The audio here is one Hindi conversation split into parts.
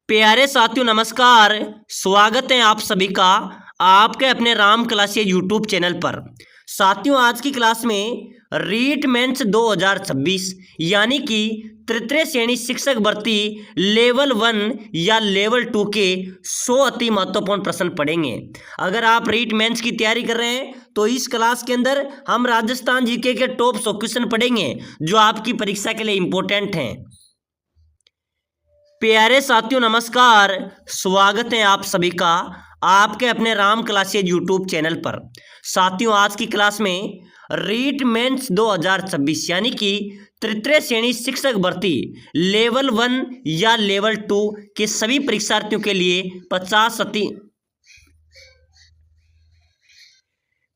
प्यारे साथियों नमस्कार। स्वागत है आप सभी का आपके अपने राम क्लास यूट्यूब चैनल पर। साथियों आज की क्लास में रीट मेंस 2026 यानी कि तृतीय श्रेणी शिक्षक भर्ती लेवल 1 या लेवल 2 के 100 अति महत्वपूर्ण प्रश्न पढ़ेंगे। अगर आप रीट मेंस की तैयारी कर रहे हैं तो इस क्लास के अंदर हम राजस्थान जीके के टॉप 100 क्वेश्चन पढ़ेंगे जो आपकी परीक्षा के लिए इंपॉर्टेंट हैं। प्यारे साथियों नमस्कार। स्वागत है आप सभी का आपके अपने राम क्लास यूट्यूब चैनल पर। साथियों आज की क्लास में रीट मेंस 2026 यानी कि तृतीय श्रेणी शिक्षक भर्ती लेवल 1 या लेवल 2 के सभी परीक्षार्थियों के लिए 50 अति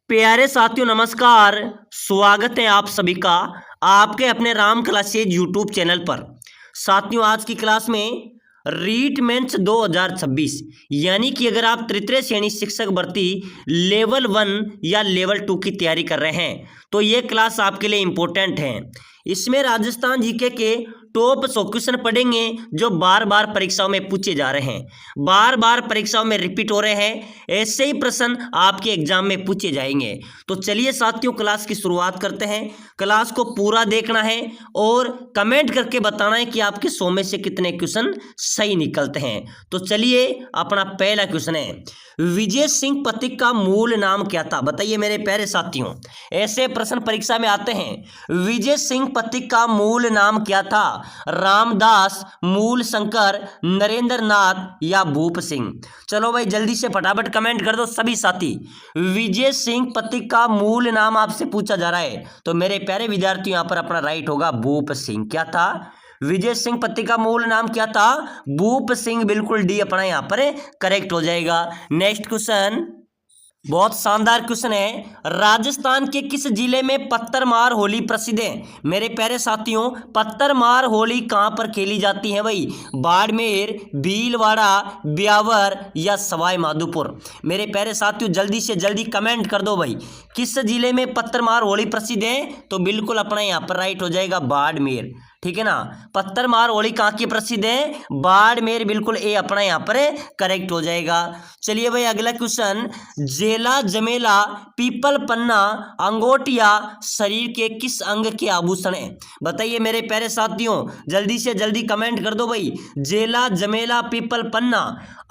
प्यारे साथियों नमस्कार। स्वागत है आप सभी का आपके अपने राम क्लास यूट्यूब चैनल पर। साथियों आज की क्लास में रीट मेंस 2026 यानी कि अगर आप तृतीय श्रेणी शिक्षक भर्ती लेवल 1 या लेवल 2 की तैयारी कर रहे हैं तो ये क्लास आपके लिए इंपॉर्टेंट है। इसमें राजस्थान जीके के टॉप 100 क्वेश्चन पढ़ेंगे जो बार बार परीक्षाओं में पूछे जा रहे हैं, बार बार परीक्षाओं में रिपीट हो रहे हैं। ऐसे ही प्रश्न आपके एग्जाम में पूछे जाएंगे। तो चलिए साथियों क्लास की शुरुआत करते हैं। क्लास को पूरा देखना है और कमेंट करके बताना है कि आपके 100 में से कितने क्वेश्चन सही निकलते हैं। तो चलिए अपना पहला क्वेश्चन है, विजय सिंह पथिक का मूल नाम क्या था? बताइए मेरे प्यारे साथियों, ऐसे प्रश्न परीक्षा में आते हैं। विजय सिंह पथिक का मूल नाम क्या था? रामदास, मूल शंकर, नरेंद्र नाथ या भूप सिंह? चलो भाई जल्दी से फटाफट कमेंट कर दो सभी साथी। विजय सिंह पथिक का मूल नाम आपसे पूछा जा रहा है तो मेरे प्यारे विद्यार्थी यहाँ पर अपना राइट होगा भूप सिंह। क्या था? विजय सिंह पथिक का मूल नाम क्या था? भूप सिंह। बिल्कुल डी अपना यहाँ पर करेक्ट हो जाएगा। नेक्स्ट क्वेश्चन बहुत शानदार क्वेश्चन है, राजस्थान के किस जिले में पत्थरमार होली प्रसिद्ध है? मेरे प्यारे साथियों पत्थरमार होली कहाँ पर खेली जाती है भाई? बाड़मेर, भीलवाड़ा, ब्यावर या सवाई माधोपुर? मेरे प्यारे साथियों जल्दी से जल्दी कमेंट कर दो भाई, किस जिले में पत्थरमार होली प्रसिद्ध है? तो बिल्कुल अपना यहाँ पर राइट हो जाएगा बाड़मेर। ठीक है ना, पत्थरमार होली कहाँ की प्रसिद्ध है? बाड़मेर। बिल्कुल ए अपना यहाँ पर करेक्ट हो जाएगा। चलिए भाई अगला क्वेश्चन, जेला, जमेला, पीपल पन्ना, अंगोटिया शरीर के किस अंग के आभूषण है? बताइए मेरे प्यारे साथियों जल्दी से जल्दी कमेंट कर दो भाई। जेला, जमेला, पीपल पन्ना,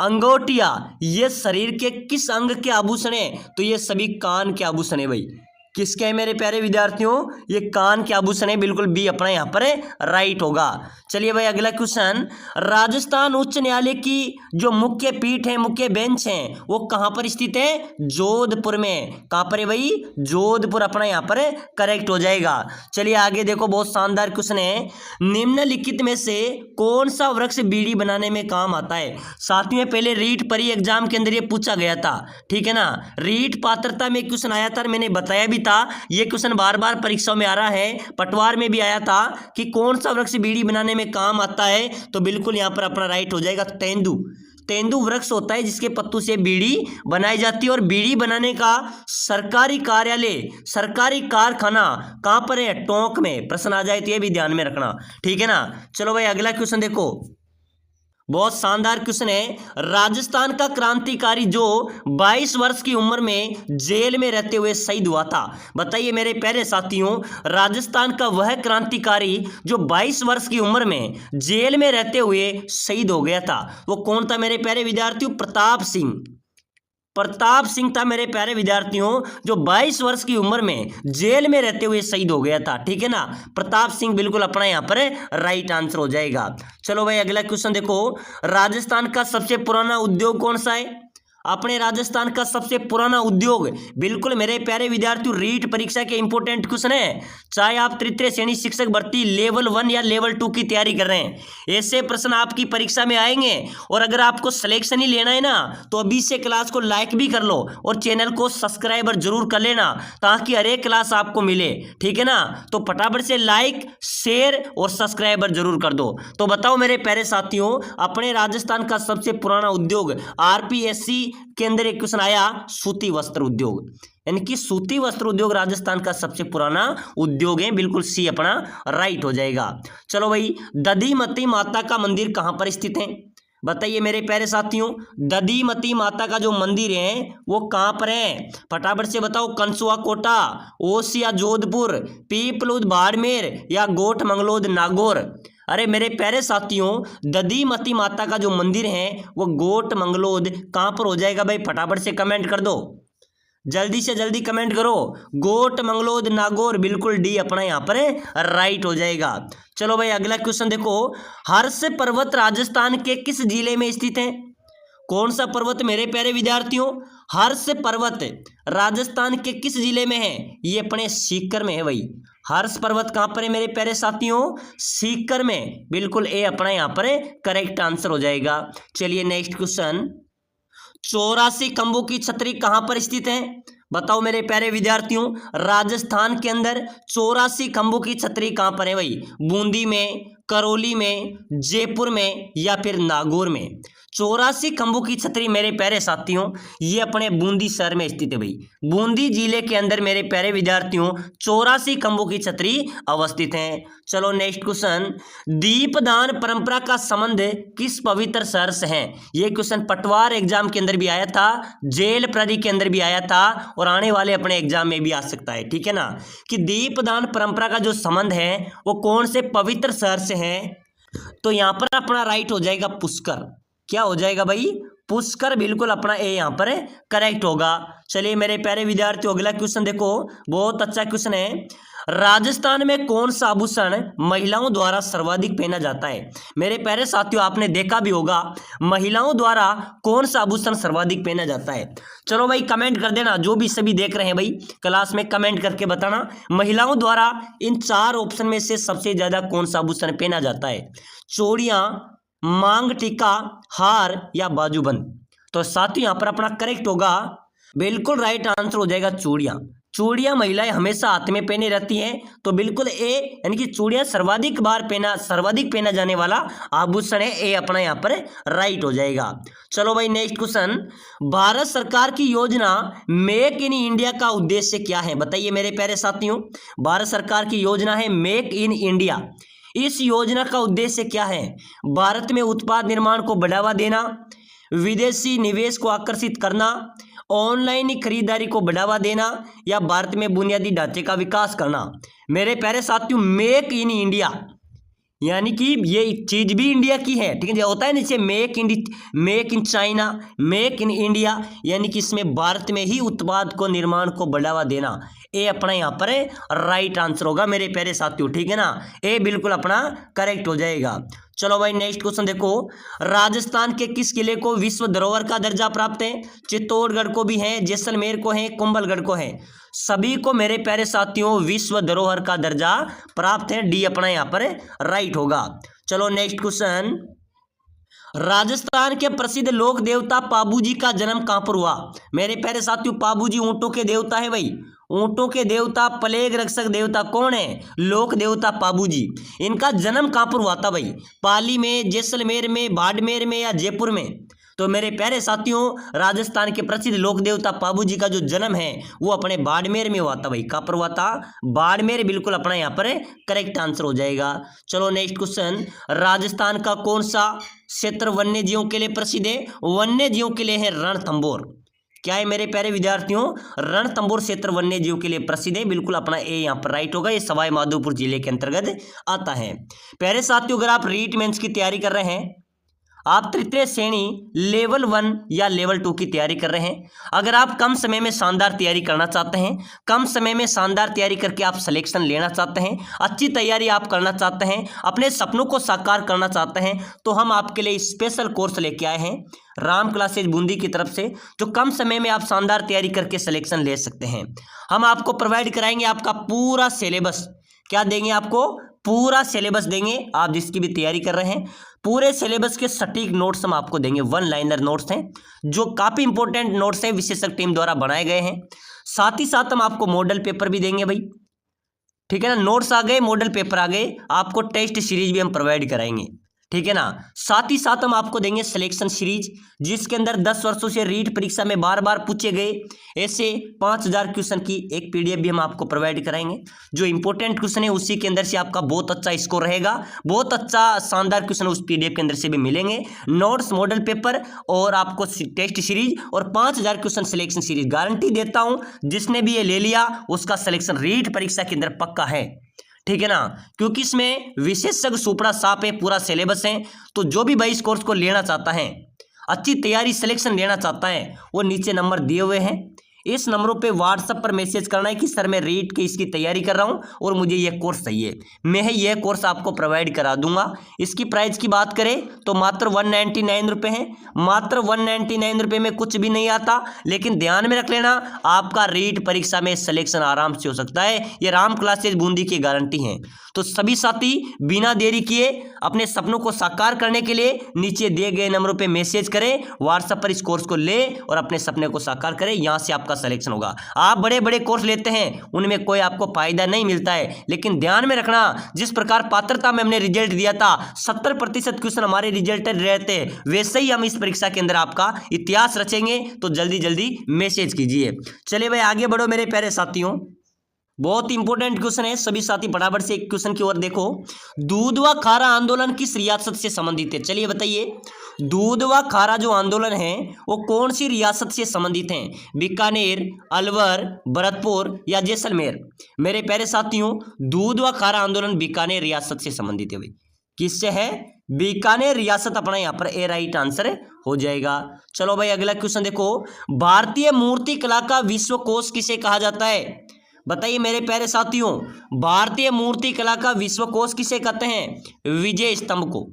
अंगोटिया ये शरीर के किस अंग के आभूषण है? तो ये सभी कान के आभूषण है भाई। किसके है मेरे प्यारे विद्यार्थियों? ये कान के आभूषण है। बिल्कुल बी अपना यहाँ पर राइट होगा। चलिए भाई अगला क्वेश्चन, राजस्थान उच्च न्यायालय की जो मुख्य पीठ है, मुख्य बेंच है वो कहाँ पर स्थित है? जोधपुर में। कहाँ पर है भाई? जोधपुर अपना यहाँ पर करेक्ट हो जाएगा। चलिए आगे देखो बहुत शानदार क्वेश्चन है, निम्नलिखित में से कौन सा वृक्ष बीड़ी बनाने में काम आता है? साथियों पहले रीट परी एग्जाम के अंदर ये पूछा गया था। ठीक है ना, रीट पात्रता में क्वेश्चन आया था, मैंने बताया भी था। ये क्वेश्चन बार बार परीक्षाओं में आ रहा है, पटवार में भी आया था कि कौन सा वृक्ष बीड़ी बनाने में काम आता है। तो बिल्कुल यहां पर अपना राइट हो जाएगा तेंदू। तेंदु वृक्ष होता है जिसके पत्तों से बीड़ी बनाई जाती है और बीड़ी बनाने का सरकारी कार्यालय, सरकारी कारखाना कहां पर है? टोंक में। प्रश्न आ जाए तो ये भी ध्यान में रखना। ठीक है ना, चलो भाई अगला क्वेश्चन देखो बहुत शानदार क्वेश्चन है, राजस्थान का क्रांतिकारी जो 22 वर्ष की उम्र में जेल में रहते हुए शहीद हुआ था? बताइए मेरे प्यारे साथियों राजस्थान का वह क्रांतिकारी जो 22 वर्ष की उम्र में जेल में रहते हुए शहीद हो गया था वो कौन था मेरे प्यारे विद्यार्थियों? प्रताप सिंह। प्रताप सिंह था मेरे प्यारे विद्यार्थियों जो 22 वर्ष की उम्र में जेल में रहते हुए शहीद हो गया था। ठीक है ना, प्रताप सिंह बिल्कुल अपना यहाँ पर राइट आंसर हो जाएगा। चलो भाई अगला क्वेश्चन देखो, राजस्थान का सबसे पुराना उद्योग कौन सा है? अपने राजस्थान का सबसे पुराना उद्योग, बिल्कुल मेरे प्यारे विद्यार्थियों रीट परीक्षा के इंपॉर्टेंट क्वेश्चन है। चाहे आप तृतीय श्रेणी शिक्षक भर्ती लेवल 1 या लेवल 2 की तैयारी कर रहे हैं, ऐसे प्रश्न आपकी परीक्षा में आएंगे। और अगर आपको सिलेक्शन ही लेना है ना तो अभी से क्लास को लाइक भी कर लो और चैनल को सब्सक्राइबर जरूर कर लेना ताकि हर एक क्लास आपको मिले। ठीक है ना, तो फटाफट से लाइक, शेयर और सब्सक्राइबर जरूर कर दो। तो बताओ मेरे प्यारे साथियों अपने राजस्थान का सबसे पुराना उद्योग, आरपीएससी के अंदर एक क्वेश्चन आया सूती वस्त्र उद्योग, यानी कि सूती वस्त्र उद्योग राजस्थान का सबसे पुराना उद्योग है। बिल्कुल सी अपना राइट हो जाएगा। चलो भाई, दधीमती माता का मंदिर कहां पर स्थित है? बताइए मेरे प्यारे साथियों, दधीमती माता का जो मंदिर है वो कहाँ पर है? फटाफट से बताओ। कंसुआ कोटा, ओस या जोधपुर, पीपलुद बाड़मेर या गोठ मंगलोद नागौर। अरे मेरे प्यारे साथियों, दधीमती माता का जो मंदिर है वो गोठ मंगलोद कहाँ पर हो जाएगा भाई? फटाफट से कमेंट कर दो, जल्दी से जल्दी कमेंट करो। गोट मंगलोद नागौर, बिल्कुल डी अपना यहाँ पर राइट हो जाएगा। चलो भाई अगला क्वेश्चन देखो। हर्ष पर्वत राजस्थान के किस जिले में स्थित है? कौन सा पर्वत मेरे प्यारे विद्यार्थियों? हर्ष पर्वत राजस्थान के किस जिले में है? ये अपने सीकर में है भाई। हर्ष पर्वत कहाँ पर है मेरे प्यारे साथियों? सीकर में, बिल्कुल ए अपना यहाँ पर करेक्ट आंसर हो जाएगा। चलिए नेक्स्ट क्वेश्चन। 84 खंभों की छतरी कहां पर स्थित है? बताओ मेरे प्यारे विद्यार्थियों, राजस्थान के अंदर 84 खंभों की छतरी कहां पर है भाई? बूंदी में, करौली में, जयपुर में या फिर नागौर में? 84 खंभों की छतरी मेरे प्यारे साथियों ये अपने बूंदी शहर में स्थित है भाई। बूंदी जिले के अंदर मेरे प्यारे विद्यार्थियों 84 खंभों की छतरी अवस्थित है। चलो नेक्स्ट क्वेश्चन। दीपदान परंपरा का संबंध किस पवित्र शहर से है? ये क्वेश्चन पटवार एग्जाम के अंदर भी आया था, जेल प्रहरी के अंदर भी आया था और आने वाले अपने एग्जाम में भी आ सकता है, ठीक है ना, कि दीपदान परंपरा का जो संबंध है वो कौन से पवित्र शहर से है? तो यहां पर अपना राइट हो जाएगा पुष्कर। क्या हो जाएगा भाई? पुष्कर, बिल्कुल अपना ए यहाँ पर करेक्ट होगा। चलिए मेरे प्यारे विद्यार्थियों अगला क्वेश्चन देखो, बहुत अच्छा क्वेश्चन है। राजस्थान में कौन सा आभूषण महिलाओं द्वारा सर्वाधिक पहना जाता है? मेरे प्यारे साथियों आपने देखा भी होगा महिलाओं द्वारा कौन सा आभूषण सर्वाधिक पहना जाता है। चलो भाई कमेंट कर देना, जो भी सभी देख रहे हैं भाई क्लास में कमेंट करके बताना महिलाओं द्वारा इन 4 ऑप्शन में से सबसे ज्यादा कौन सा आभूषण पहना जाता है? चूड़ियां, मांग टीका, हार या बाजूबंद? तो साथियों यहां पर अपना करेक्ट होगा, बिल्कुल राइट आंसर हो जाएगा चूड़ियां। चूड़ियां महिलाएं हमेशा हाथ में पहने रहती हैं, तो बिल्कुल ए यानी कि चूड़ियां सर्वाधिक पहना जाने वाला आभूषण है, ए अपना यहां पर राइट हो जाएगा। चलो भाई नेक्स्ट क्वेश्चन। भारत सरकार की योजना मेक इन इंडिया का उद्देश्य क्या है? बताइए मेरे प्यारे साथियों, भारत सरकार की योजना है मेक इन इंडिया। इस योजना का उद्देश्य क्या है? भारत में उत्पाद निर्माण को बढ़ावा देना, विदेशी निवेश को आकर्षित करना, ऑनलाइन खरीदारी को बढ़ावा देना या भारत में बुनियादी ढांचे का विकास करना? मेरे प्यारे साथियों मेक इन इंडिया यानी कि ये चीज भी इंडिया की है, ठीक है, जो होता है ना जैसे make in China, make in India, यानी कि इसमें भारत में ही उत्पाद को निर्माण को बढ़ावा देना। ए अपना यहाँ पर राइट आंसर होगा मेरे प्यारे साथियों, ठीक है ना, ए बिल्कुल अपना करेक्ट हो जाएगा। चलो भाई नेक्स्ट क्वेश्चन देखो। राजस्थान के किस किले को विश्व धरोहर का दर्जा प्राप्त है? चित्तौड़गढ़ को भी है, जैसलमेर को है, कुंभलगढ़ को है। सभी को मेरे प्यारे साथियों विश्व धरोहर का दर्जा प्राप्त है, डी अपना यहाँ पर राइट होगा। चलो नेक्स्ट क्वेश्चन। राजस्थान के प्रसिद्ध लोक देवता पाबूजी का जन्म कहां पर हुआ? मेरे प्यारे साथियों पाबूजी ऊंटों के देवता है भाई। ऊंटों के देवता, प्लेग रक्षक देवता कौन है? लोक देवता पाबूजी। इनका जन्म कहां पर हुआ था भाई? पाली में, जैसलमेर में, बाड़मेर में या जयपुर में? तो मेरे प्यारे साथियों राजस्थान के प्रसिद्ध लोक देवता पाबूजी का जो जन्म है वो अपने बाड़मेर में हुआ था भाई। कहां पर हुआ था? बाड़मेर, बिल्कुल अपना यहाँ पर करेक्ट आंसर हो जाएगा। चलो नेक्स्ट क्वेश्चन। राजस्थान का कौन सा क्षेत्र वन्य जीवों के लिए प्रसिद्ध है? वन्य जीवों के लिए है रणथंभौर। क्या है मेरे प्यारे विद्यार्थियों? रणथंभौर क्षेत्र वन्य जीव के लिए प्रसिद्ध है, बिल्कुल अपना ए यहाँ पर राइट होगा। ये सवाई माधोपुर जिले के अंतर्गत आता है। प्यारे साथियों अगर आप रीट मेंस की तैयारी कर रहे हैं, आप तृतीय श्रेणी लेवल 1 या लेवल 2 की तैयारी कर रहे हैं, अगर आप कम समय में शानदार तैयारी करना चाहते हैं, कम समय में शानदार तैयारी करके आप सिलेक्शन लेना चाहते हैं, अच्छी तैयारी आप करना चाहते हैं, अपने सपनों को साकार करना चाहते हैं, तो हम आपके लिए स्पेशल कोर्स लेके आए हैं राम क्लासेज बूंदी की तरफ से, जो कम समय में आप शानदार तैयारी करके सिलेक्शन ले सकते हैं। हम आपको प्रोवाइड कराएंगे आपका पूरा सिलेबस। क्या देंगे? आपको पूरा सिलेबस देंगे, आप जिसकी भी तैयारी कर रहे हैं पूरे सिलेबस के सटीक नोट्स हम आपको देंगे। 1 लाइनर नोट्स हैं जो काफ़ी इंपॉर्टेंट नोट्स हैं, विशेषज्ञ टीम द्वारा बनाए गए हैं। साथ ही साथ हम आपको मॉडल पेपर भी देंगे भाई, ठीक है ना। नोट्स आ गए, मॉडल पेपर आ गए, आपको टेस्ट सीरीज भी हम प्रोवाइड कराएंगे, ठीक है ना। साथ ही साथ हम आपको देंगे सिलेक्शन सीरीज, जिसके अंदर 10 वर्षों से रीट परीक्षा में बार बार पूछे गए ऐसे 5000 क्वेश्चन की एक पीडीएफ भी हम आपको प्रोवाइड कराएंगे। जो इंपॉर्टेंट क्वेश्चन है उसी के अंदर से आपका बहुत अच्छा स्कोर रहेगा, बहुत अच्छा शानदार क्वेश्चन उस पीडीएफ के अंदर से भी मिलेंगे। नोट्स, मॉडल पेपर और आपको टेस्ट सीरीज और 5000 क्वेश्चन सिलेक्शन सीरीज गारंटी देता हूं, जिसने भी ये ले लिया उसका सिलेक्शन रीट परीक्षा के अंदर पक्का है। ठीक है ना, क्योंकि इसमें विशेषज्ञ सुपड़ा साफ है, पूरा सिलेबस है। तो जो भी भाई इस कोर्स को लेना चाहता है, अच्छी तैयारी सिलेक्शन लेना चाहता है, वो नीचे नंबर दिए हुए हैं, इस नंबरों पे व्हाट्सएप पर मैसेज करना है कि सर मैं रीट की इसकी तैयारी कर रहा हूँ और मुझे ये कोर्स चाहिए। मैं ये कोर्स आपको प्रोवाइड करा दूंगा। इसकी प्राइस की बात करें तो मात्र 199 रुपये है। मात्र 199 रुपये में कुछ भी नहीं आता, लेकिन ध्यान में रख लेना आपका रीट परीक्षा में सिलेक्शन आराम से हो सकता है। ये राम क्लासेज बूंदी की गारंटी है। तो सभी साथी बिना देरी किए अपने सपनों को साकार करने के लिए नीचे दिए गए नंबरों पे मैसेज करें, व्हाट्सएप पर इस कोर्स को ले और अपने सपने को साकार करें। यहां से आपका सिलेक्शन होगा। आप बड़े बड़े कोर्स लेते हैं, उनमें कोई आपको फायदा नहीं मिलता है, लेकिन ध्यान में रखना जिस प्रकार पात्रता में हमने रिजल्ट दिया था 70% क्वेश्चन हमारे रिजल्ट रहते, वैसे ही हम इस परीक्षा के अंदर आपका इतिहास रचेंगे। तो जल्दी जल्दी मैसेज कीजिए। चलिए भाई आगे बढ़ो मेरे प्यारे साथियों, बहुत इंपॉर्टेंट क्वेश्चन है। सभी साथी फटाफट से एक क्वेश्चन की ओर देखो। दूध व खारा आंदोलन किस रियासत से संबंधित है? चलिए बताइए, दूध व खारा जो आंदोलन है वो कौन सी रियासत से संबंधित हैं? बीकानेर, अलवर, भरतपुर या जैसलमेर? मेरे प्यारे साथियों, दूध व खारा आंदोलन बीकानेर रियासत से संबंधित है। भाई किससे है? बीकानेर रियासत अपना यहाँ पर ए राइट आंसर हो जाएगा। चलो भाई अगला क्वेश्चन देखो। भारतीय मूर्ति कला का विश्वकोश किसे कहा जाता है? बताइए मेरे प्यारे साथियों, भारतीय मूर्ति कला का विश्वकोश किसे कहते हैं? विजय स्तंभ को।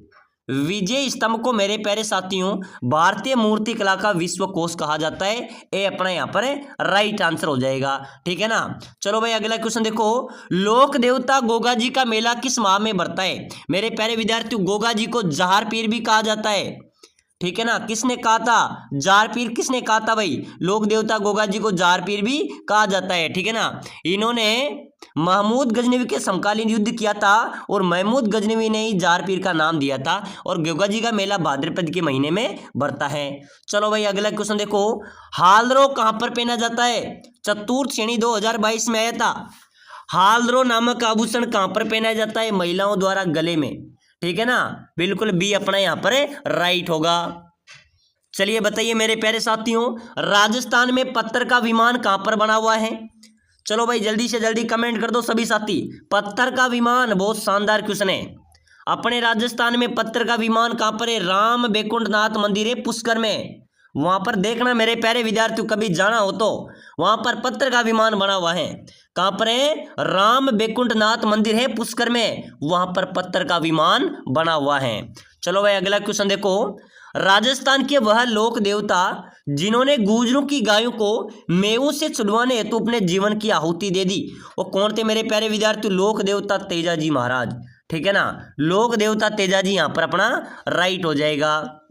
विजय स्तंभ को मेरे प्यारे साथियों भारतीय मूर्ति कला का विश्वकोश कहा जाता है। ए अपना यहाँ पर राइट आंसर हो जाएगा। ठीक है ना। चलो भाई अगला क्वेश्चन देखो। लोक देवता गोगा जी का मेला किस माह में बढ़ता है? मेरे प्यारे विद्यार्थियों, गोगा जी को जहार पीर भी कहा जाता है। ठीक है ना। किसने कहा था? जार पीर किसने कहा था भाई? लोक देवता गोगा जी को जार पीर भी कहा जाता है। ठीक है ना। इन्होंने महमूद गजनवी के समकालीन युद्ध किया था और महमूद गजनवी ने ही जार पीर का नाम दिया था। और गोगा जी का मेला भाद्रपद के महीने में बढ़ता है। चलो भाई अगला क्वेश्चन देखो। हालरो कहां पर पहना जाता है? चतुर्थ श्रेणी 2022 में आया था। हालरो नामक आभूषण कहां पर पहना जाता है? महिलाओं द्वारा गले में। ठीक है ना, बिल्कुल बी अपना यहां पर राइट होगा। चलिए बताइए मेरे प्यारे साथियों, राजस्थान में पत्थर का विमान कहां पर बना हुआ है? चलो भाई जल्दी से जल्दी कमेंट कर दो सभी साथी। पत्थर का विमान, बहुत शानदार क्वेश्चन है। अपने राजस्थान में पत्थर का विमान कहां पर है? राम बैकुंठनाथ मंदिर है पुष्कर में। वहां पर देखना मेरे प्यारे विद्यार्थियों, कभी जाना हो तो वहां पर पत्थर का विमान बना हुआ है। कहां पर है? राम बैकुंठनाथ मंदिर है पुष्कर में, वहां पर पत्थर का विमान बना हुआ है। चलो भाई अगला क्वेश्चन देखो। राजस्थान के वह लोक देवता जिन्होंने गुर्जरों की गायों को मेवों से छुड़वाने हेतु अपने जीवन की आहुति दे दी, वो कौन थे मेरे प्यारे विद्यार्थियों? लोक देवता तेजाजी महाराज। ठीक है ना, लोक देवता तेजाजी यहां पर अपना राइट हो जाएगा।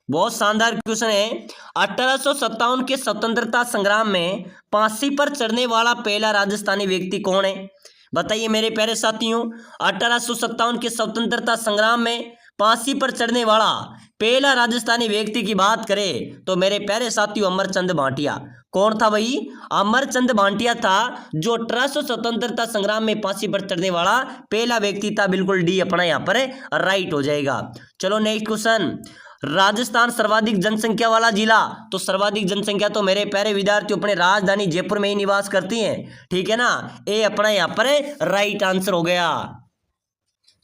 बहुत शानदार क्वेश्चन है। 1857 के स्वतंत्रता संग्राम में फांसी पर चढ़ने वाला पहला राजस्थानी व्यक्ति कौन है? बताइए मेरे प्यारे साथियों, 1857 के स्वतंत्रता संग्राम में फांसी पर चढ़ने वाला पहला राजस्थानी व्यक्ति की बात करें तो मेरे प्यारे साथियों अमरचंद भाटिया। कौन था भाई? अमरचंद भाटिया था जो 1800 स्वतंत्रता संग्राम में फांसी पर चढ़ने वाला पहला व्यक्ति था। बिल्कुल डी अपना यहाँ पर राइट हो जाएगा। चलो नेक्स्ट क्वेश्चन। राजस्थान सर्वाधिक जनसंख्या वाला जिला, तो सर्वाधिक जनसंख्या तो मेरे प्यारे विद्यार्थियों अपने राजधानी जयपुर में ही निवास करती हैं। ठीक है ना, ए अपना यहाँ पर राइट आंसर हो गया।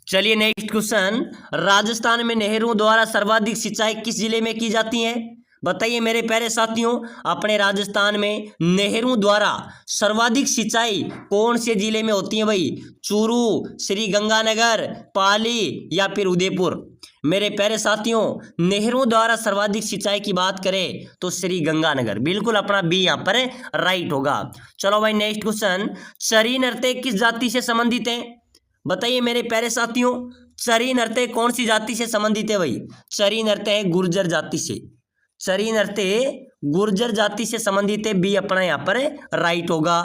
चलिए नेक्स्ट क्वेश्चन। राजस्थान में नहरों द्वारा सर्वाधिक सिंचाई किस जिले में की जाती है? बताइए मेरे प्यारे साथियों, अपने राजस्थान में नहरों द्वारा सर्वाधिक सिंचाई कौन से जिले में होती है भाई? चूरू, श्री गंगानगर, पाली या फिर उदयपुर? मेरे प्यारे साथियों, नहरों द्वारा सर्वाधिक सिंचाई की बात करें तो श्री गंगानगर, बिल्कुल अपना बी यहाँ पर राइट होगा। चलो भाई नेक्स्ट क्वेश्चन। चरी नृत्य किस जाति से संबंधित है? बताइए मेरे प्यारे साथियों, चरी नृत्य कौन सी जाति से संबंधित है भाई? चरी नृत्य है गुर्जर जाति से। चरी नृत्य गुर्जर जाति से संबंधित है, बी अपना यहाँ पर राइट होगा।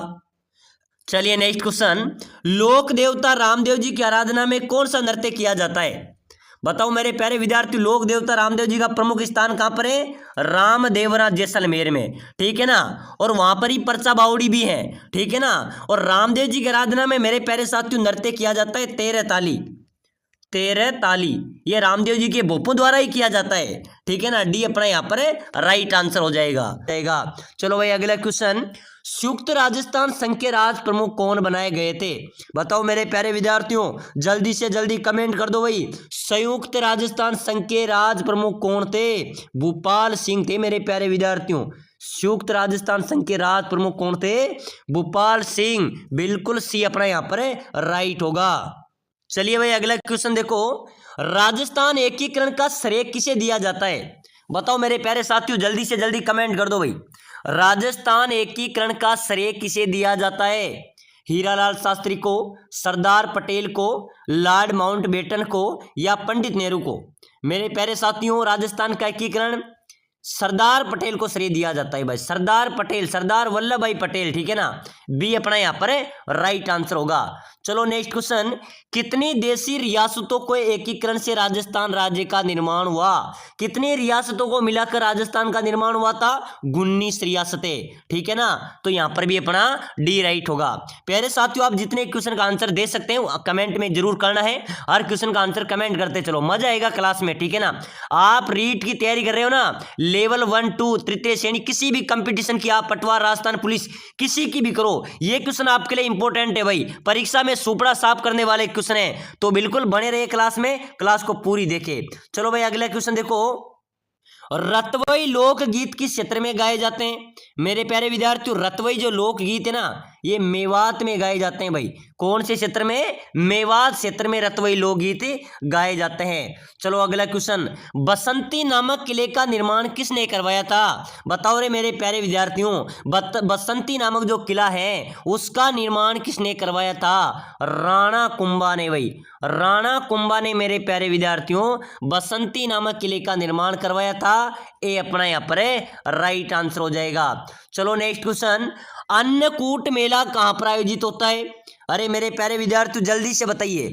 चलिए नेक्स्ट क्वेश्चन। लोक देवता रामदेव जी की आराधना में कौन सा नृत्य किया जाता है? बताओ मेरे प्यारे विद्यार्थी, लोक देवता रामदेव जी का प्रमुख स्थान कहाँ पर है? रामदेवरा जैसलमेर में, ठीक है ना। और वहां पर ही परचा बावड़ी भी है, ठीक है ना। और रामदेव जी की आराधना में मेरे प्यारे साथियों नृत्य किया जाता है 13 ताली। 13 ताली ये रामदेव जी के भोपू द्वारा ही किया जाता है, ठीक है ना। डी अपना यहाँ पर राइट आंसर हो जाएगा। चलो भाई अगला क्वेश्चन, संयुक्त राजस्थान संघ के राज प्रमुख कौन बनाए गए थे? बताओ मेरे प्यारे विद्यार्थियों, जल्दी से जल्दी कमेंट कर दो भाई। संयुक्त राजस्थान संघ के राज प्रमुख कौन थे? भूपाल सिंह थे मेरे प्यारे विद्यार्थियों। संयुक्त राजस्थान संघ के राज प्रमुख कौन थे? भूपाल सिंह। बिल्कुल सी अपना यहाँ पर राइट होगा। चलिए भाई अगला क्वेश्चन देखो, राजस्थान एकीकरण का श्रेय किसे दिया जाता है? बताओ मेरे प्यारे साथियों, जल्दी से जल्दी कमेंट कर दो भाई। राजस्थान एकीकरण का श्रेय किसे दिया जाता है? हीरालाल शास्त्री को, सरदार पटेल को, लॉर्ड माउंटबेटन को या पंडित नेहरू को? मेरे प्यारे साथियों, राजस्थान का एकीकरण सरदार पटेल को श्रेय दिया जाता है भाई। सरदार पटेल, सरदार वल्लभ भाई पटेल, ठीक है ना। बी अपना यहाँ पर राइट आंसर होगा। चलो नेक्स्ट क्वेश्चन, कितनी देशी रियासतों को एकीकरण से राजस्थान राज्य का निर्माण हुआ? कितनी रियासतों को मिलाकर राजस्थान का निर्माण हुआ था? 19 रियासतें, ठीक है ना। तो यहाँ पर भी अपना डी राइट होगा। प्यारे साथियों, आप जितने क्वेश्चन का आंसर दे सकते हैं कमेंट में जरूर करना है। हर क्वेश्चन का आंसर कमेंट करते चलो, मजा आएगा क्लास में, ठीक है ना। आप रीट की तैयारी कर रहे हो ना, लेवल 1 2 तृतीय श्रेणी किसी भी कंपटीशन की, आप पटवार, राजस्थान पुलिस, किसी की भी करो, ये क्वेश्चन आपके लिए इंपॉर्टेंट है भाई। परीक्षा में सुपड़ा साफ करने वाले क्वेश्चन है, तो बिल्कुल बने रहिए क्लास में, क्लास को पूरी देखे। चलो भाई अगला क्वेश्चन देखो, रतवई लोकगीत किस क्षेत्र में गाए जाते हैं? मेरे प्यारे विद्यार्थियों, रतवई जो लोकगीत है ना, ये मेवात में गाए जाते हैं भाई। कौन से क्षेत्र में? मेवात क्षेत्र में रतवई लोकगीत गाए जाते हैं। चलो अगला क्वेश्चन, बसंती नामक किले का निर्माण किसने करवाया था? बताओ रे मेरे प्यारे विद्यार्थियों, बसंती नामक जो किला है उसका निर्माण किसने करवाया था? राणा कुंभा ने भाई। राणा कुंभा ने मेरे प्यारे विद्यार्थियों बसंती नामक किले का निर्माण करवाया था। ए अपना यहाँ पर राइट आंसर हो जाएगा। चलो नेक्स्ट क्वेश्चन, अन्नकूट मेला कहां पर आयोजित होता है? अरे मेरे प्यारे विद्यार्थियों जल्दी से बताइए,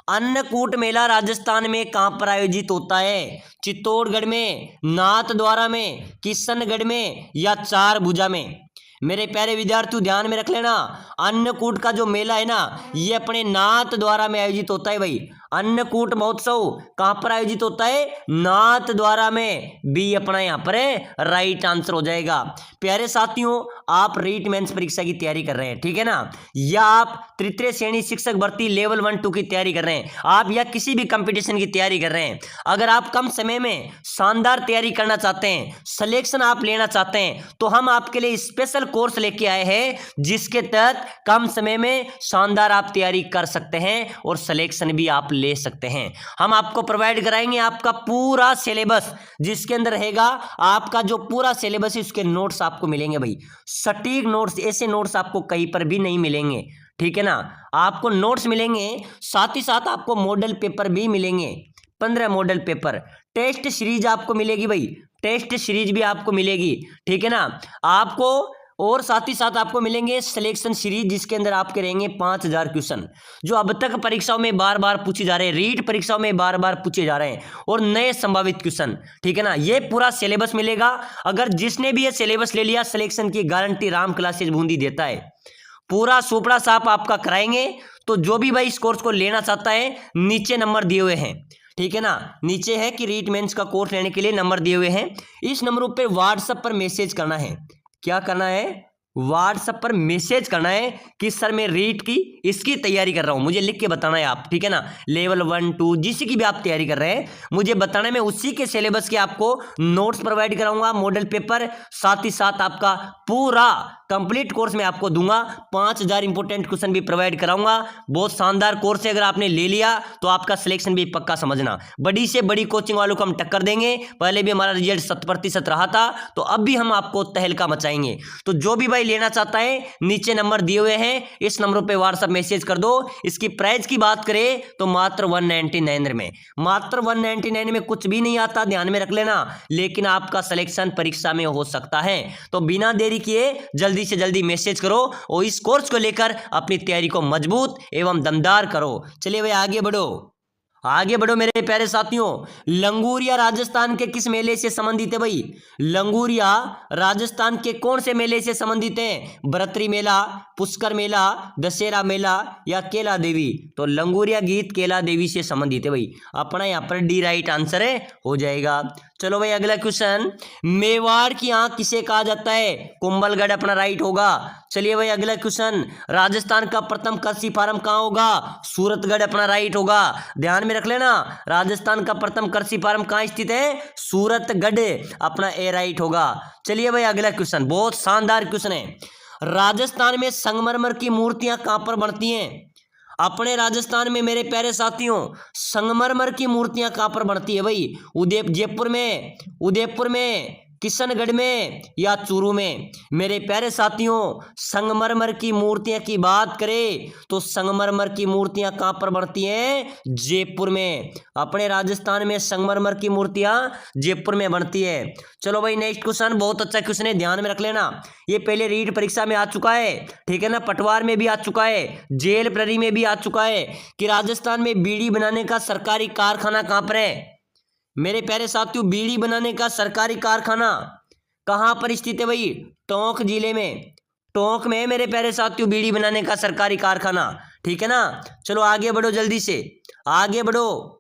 अन्नकूट मेला राजस्थान में कहां पर आयोजित होता है? चित्तौड़गढ़ में, नाथद्वारा में, किशनगढ़ में या चारभुजा में? मेरे प्यारे विद्यार्थियों ध्यान में रख लेना, अन्नकूट का जो मेला है ना, ये अपने नाथद्वारा में आयोजित होता है भाई। अन्नकूट महोत्सव कहां पर आयोजित होता है? नाथद्वारा में। बी अपना यहाँ पर राइट आंसर हो जाएगा। प्यारे साथियों, आप रीट मेंस परीक्षा की तैयारी कर रहे हैं, ठीक है ना, या आप तृतीय श्रेणी शिक्षक भर्ती लेवल 1 2 की तैयारी कर रहे हैं, आप या किसी भी कंपटीशन की तैयारी कर रहे हैं, अगर आप कम समय में शानदार तैयारी करना चाहते हैं, सिलेक्शन आप लेना चाहते हैं, तो हम आपके लिए स्पेशल कोर्स लेके आए हैं, जिसके तहत कम समय में शानदार आप तैयारी कर सकते हैं और सिलेक्शन भी आप ले सकते हैं। हम आपको प्रोवाइड कराएंगे आपका पूरा सिलेबस, जिसके अंदर रहेगा आपका जो पूरा सिलेबस है, उसके नोट्स आपको मिलेंगे भाई, सटीक नोट्स। ऐसे नोट्स आपको कहीं पर भी नहीं मिलेंगे, ठीक है ना। आपको नोट्स मिलेंगे, साथ ही साथ आपको मॉडल पेपर भी मिलेंगे, 15 मॉडल पेपर। टेस्ट सीरीज आपको मिलेगी भाई, टेस्ट सीरीज भी आपको मिलेगी, ठीक है ना आपको। और साथ ही साथ आपको मिलेंगे सिलेक्शन सीरीज, जिसके अंदर आपके रहेंगे 5000 क्वेश्चन, जो अब तक परीक्षाओं में बार बार पूछे जा रहे हैं, रीट परीक्षाओं में बार बार पूछे जा रहे हैं, और नए संभावित क्वेश्चन, ठीक है ना। ये पूरा सिलेबस मिलेगा। अगर जिसने भी ये सिलेबस ले लिया, सिलेक्शन की गारंटी राम क्लासेज बूंदी देता है। पूरा सुपड़ा साफ आपका कराएंगे। तो जो भी भाई इस कोर्स को लेना चाहता है, नीचे नंबर दिए हुए हैं, ठीक है ना, नीचे है कि रीट मेंस का कोर्स लेने के लिए नंबर दिए हुए हैं। इस नंबर पर व्हाट्सएप पर मैसेज करना है। क्या करना है? व्हाट्सएप पर मैसेज करना है कि सर मैं रीट की इसकी तैयारी कर रहा हूं, मुझे लिख के बताना है आप, ठीक है ना। लेवल 1 2 जिसकी भी आप तैयारी कर रहे हैं, मुझे बताना है, मैं उसी के सिलेबस के आपको नोट्स प्रोवाइड कराऊंगा, मॉडल पेपर, साथ ही साथ आपका पूरा कंप्लीट कोर्स में आपको दूंगा। 5000 इंपोर्टेंट क्वेश्चन भी प्रोवाइड कराऊंगा। बहुत शानदार कोर्स है, अगर आपने ले लिया तो आपका सिलेक्शन भी पक्का समझना। बड़ी से बड़ी कोचिंग वालों को हम टक्कर देंगे। पहले भी हमारा रिजल्ट 7% रहा था, तो अब भी हम आपको तहलका मचाएंगे। तो जो भी भाई लेना चाहता है, नीचे नंबर दिए हुए हैं, इस नंबर पे व्हाट्सएप मैसेज कर दो। इसकी प्राइस की बात करें तो मात्र 199 में, मात्र 199 में कुछ भी नहीं आता, ध्यान में रख लेना, लेकिन आपका सिलेक्शन परीक्षा में हो सकता है। तो बिना देरी किए जल्दी से जल्दी मैसेज करो और इस कोर्स को लेकर अपनी तैयारी को मजबूत एवं दमदार करो। चलिए भाई आगे बढ़ो। आगे बढ़ो मेरे प्यारे साथियों। लंगूरिया राजस्थान के किस मेले से संबंधित है भाई? लंगूरिया राजस्थान के कौन से मेले से संबंधित है? बरतरी मेला, पुष्कर मेला, दशहरा मेला या केला देवी? तो लंगूरिया गीत केला देवी से संबंधित है भाई। अपना यहाँ पर डी राइट आंसर है, हो जाएगा। चलो भाई अगला क्वेश्चन, मेवाड़ की आंख किसे कहा जाता है? कुंभलगढ़ अपना राइट होगा। चलिए भाई अगला क्वेश्चन, राजस्थान का प्रथम कृषि फार्म कहाँ होगा? सूरतगढ़ अपना राइट होगा। ध्यान में रख लेना, राजस्थान का प्रथम कृषि फार्म कहाँ स्थित है? सूरतगढ़ अपना ए राइट होगा। चलिए भाई अगला क्वेश्चन, बहुत शानदार क्वेश्चन है। राजस्थान में संगमरमर की मूर्तियां कहां पर बनती हैं? अपने राजस्थान में मेरे प्यारे साथियों संगमरमर की मूर्तियां कहां पर बनती है भाई? उदयपुर में, किशनगढ़ में या चूरू में? मेरे प्यारे साथियों संगमरमर की मूर्तियां की बात करें तो संगमरमर की मूर्तियां कहां पर बनती हैं? जयपुर में। अपने राजस्थान में संगमरमर की मूर्तियां जयपुर में बनती है। चलो भाई नेक्स्ट क्वेश्चन, बहुत अच्छा क्वेश्चन है, ध्यान में रख लेना। ये पहले रीट परीक्षा में आ चुका है, ठीक है ना, पटवार में भी आ चुका है, जेल प्रहरी में भी आ चुका है कि राजस्थान में बीड़ी बनाने का सरकारी कारखाना कहां पर है? मेरे प्यारे साथियों बीड़ी बनाने का सरकारी कारखाना कहां पर स्थित है भाई? टोंक जिले में। टोंक में मेरे प्यारे साथियों बीड़ी बनाने का सरकारी कारखाना, ठीक है ना। चलो आगे बढ़ो, जल्दी से आगे बढ़ो,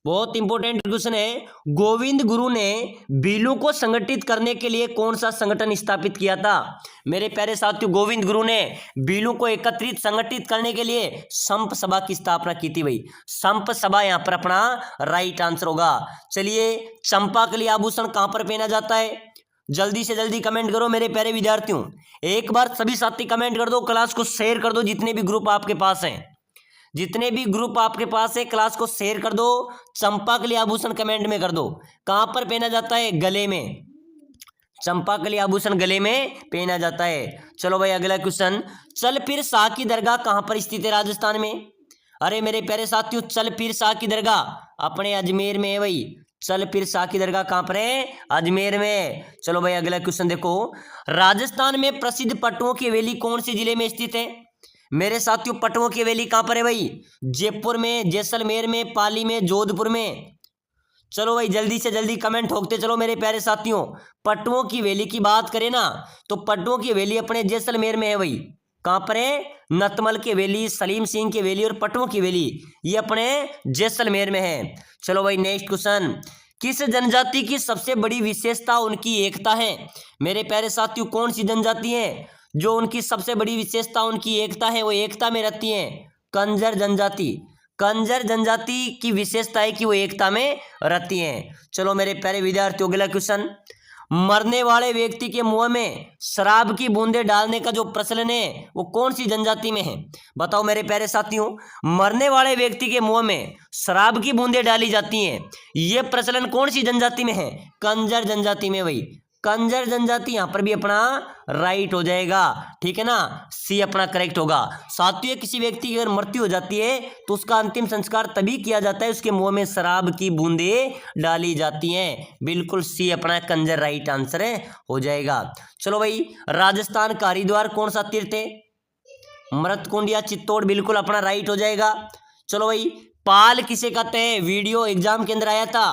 बहुत इंपॉर्टेंट क्वेश्चन है। गोविंद गुरु ने भीलों को संगठित करने के लिए कौन सा संगठन स्थापित किया था? मेरे प्यारे साथियों गोविंद गुरु ने भीलों को एकत्रित संगठित करने के लिए संप सभा की स्थापना की थी भाई। संप सभा यहां पर अपना राइट आंसर होगा। चलिए चंपाकली आभूषण कहां पर पहना जाता है? जल्दी से जल्दी कमेंट करो मेरे प्यारे विद्यार्थियों। एक बार सभी साथी कमेंट कर दो, क्लास को शेयर कर दो, जितने भी ग्रुप आपके पास हैं, जितने भी ग्रुप आपके पास है क्लास को शेयर कर दो। चंपाकली आभूषण कमेंट में कर दो। कहां पर पहना जाता है? गले में। चंपाकली आभूषण गले में पहना जाता है। चलो भाई अगला क्वेश्चन, चल पीर शाह की दरगाह कहां पर स्थित है राजस्थान में? अरे मेरे प्यारे साथियों चल पीर शाह की दरगाह अपने अजमेर में है भाई। चल पीर शाह की दरगाह कहां पर है? अजमेर में। चलो भाई अगला क्वेश्चन देखो, राजस्थान में प्रसिद्ध पटुओं की हवेली कौन से जिले में स्थित है? मेरे साथियों पटुओं की हवेली कहां पर है भाई? जयपुर में, जैसलमेर में, पाली में, जोधपुर में? चलो भाई जल्दी से जल्दी कमेंट ठोकते चलो मेरे प्यारे साथियों। पटुओं की हवेली की बात करें ना तो पटुओं की हवेली अपने जैसलमेर में है भाई। कहां पर है? नतमल की हवेली, सलीम सिंह की हवेली और पटुओं की हवेली ये अपने जैसलमेर में है। चलो भाई नेक्स्ट क्वेश्चन, किस जनजाति की सबसे बड़ी विशेषता उनकी एकता है? मेरे प्यारे साथियों कौन सी जनजाति है जो उनकी सबसे बड़ी विशेषता उनकी एकता है, वो एकता में रहती है? कंजर जनजाति। कंजर जनजाति की विशेषता है कि वो एकता में रहती हैं। चलो मेरे प्यारे विद्यार्थियों अगला क्वेश्चन, मरने वाले व्यक्ति के मुंह में शराब की बूंदें डालने का जो प्रचलन है वो कौन सी जनजाति में है? बताओ मेरे प्यारे साथियों, मरने वाले व्यक्ति के मुंह में शराब की बूंदें डाली जाती हैं, ये प्रचलन कौन सी जनजाति में है? कंजर जनजाति में भाई। कंजर जनजाति यहां पर भी अपना राइट हो जाएगा, ठीक है ना, सी अपना करेक्ट होगा। साथियों किसी व्यक्ति की अगर मृत्यु हो जाती है तो उसका अंतिम संस्कार तभी किया जाता है उसके मुंह में शराब की बूंदें डाली जाती हैं। बिल्कुल सी अपना कंजर राइट आंसर है, हो जाएगा। चलो भाई राजस्थान का हरिद्वार कौन सा तीर्थ है? मृतकुंड या चित्तौड़, बिल्कुल अपना राइट हो जाएगा। चलो भाई पाल किसे कहते हैं? वीडियो एग्जाम के अंदर आया था।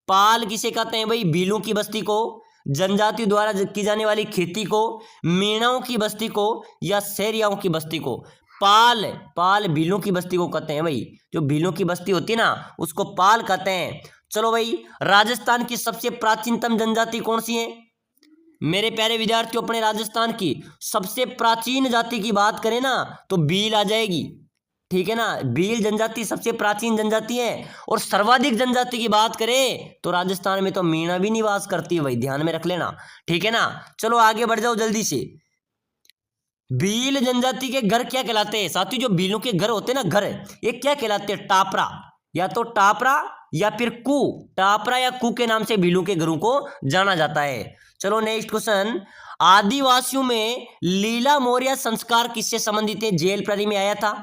पाल किसे कहते हैं भाई? भीलों की बस्ती को, जनजाति द्वारा की जाने वाली खेती को, मीणाओं की बस्ती को या शहरियाओं की बस्ती को? पाल भीलों की बस्ती को कहते हैं भाई। जो भीलों की बस्ती होती है ना उसको पाल कहते हैं। चलो भाई राजस्थान की सबसे प्राचीनतम जनजाति कौन सी है? मेरे प्यारे विद्यार्थियों अपने राजस्थान की सबसे प्राचीन जाति की बात करें ना तो भील आ जाएगी, ठीक है ना। भील जनजाति सबसे प्राचीन जनजाति है। और सर्वाधिक जनजाति की बात करें तो राजस्थान में तो मीणा भी निवास करती है भाई, ध्यान में रख लेना, ठीक है ना। चलो आगे बढ़ जाओ जल्दी से। भील जनजाति के घर क्या कहलाते हैं साथियों? जो भीलों के घर होते हैं ना, घर ये क्या कहलाते हैं? टापरा, या तो टापरा या फिर कू। टापरा या कू के नाम से भीलों के घरों को जाना जाता है। चलो नेक्स्ट क्वेश्चन, आदिवासियों में लीला मौर्य संस्कार किससे संबंधित है? जेल प्रहरी में आया था।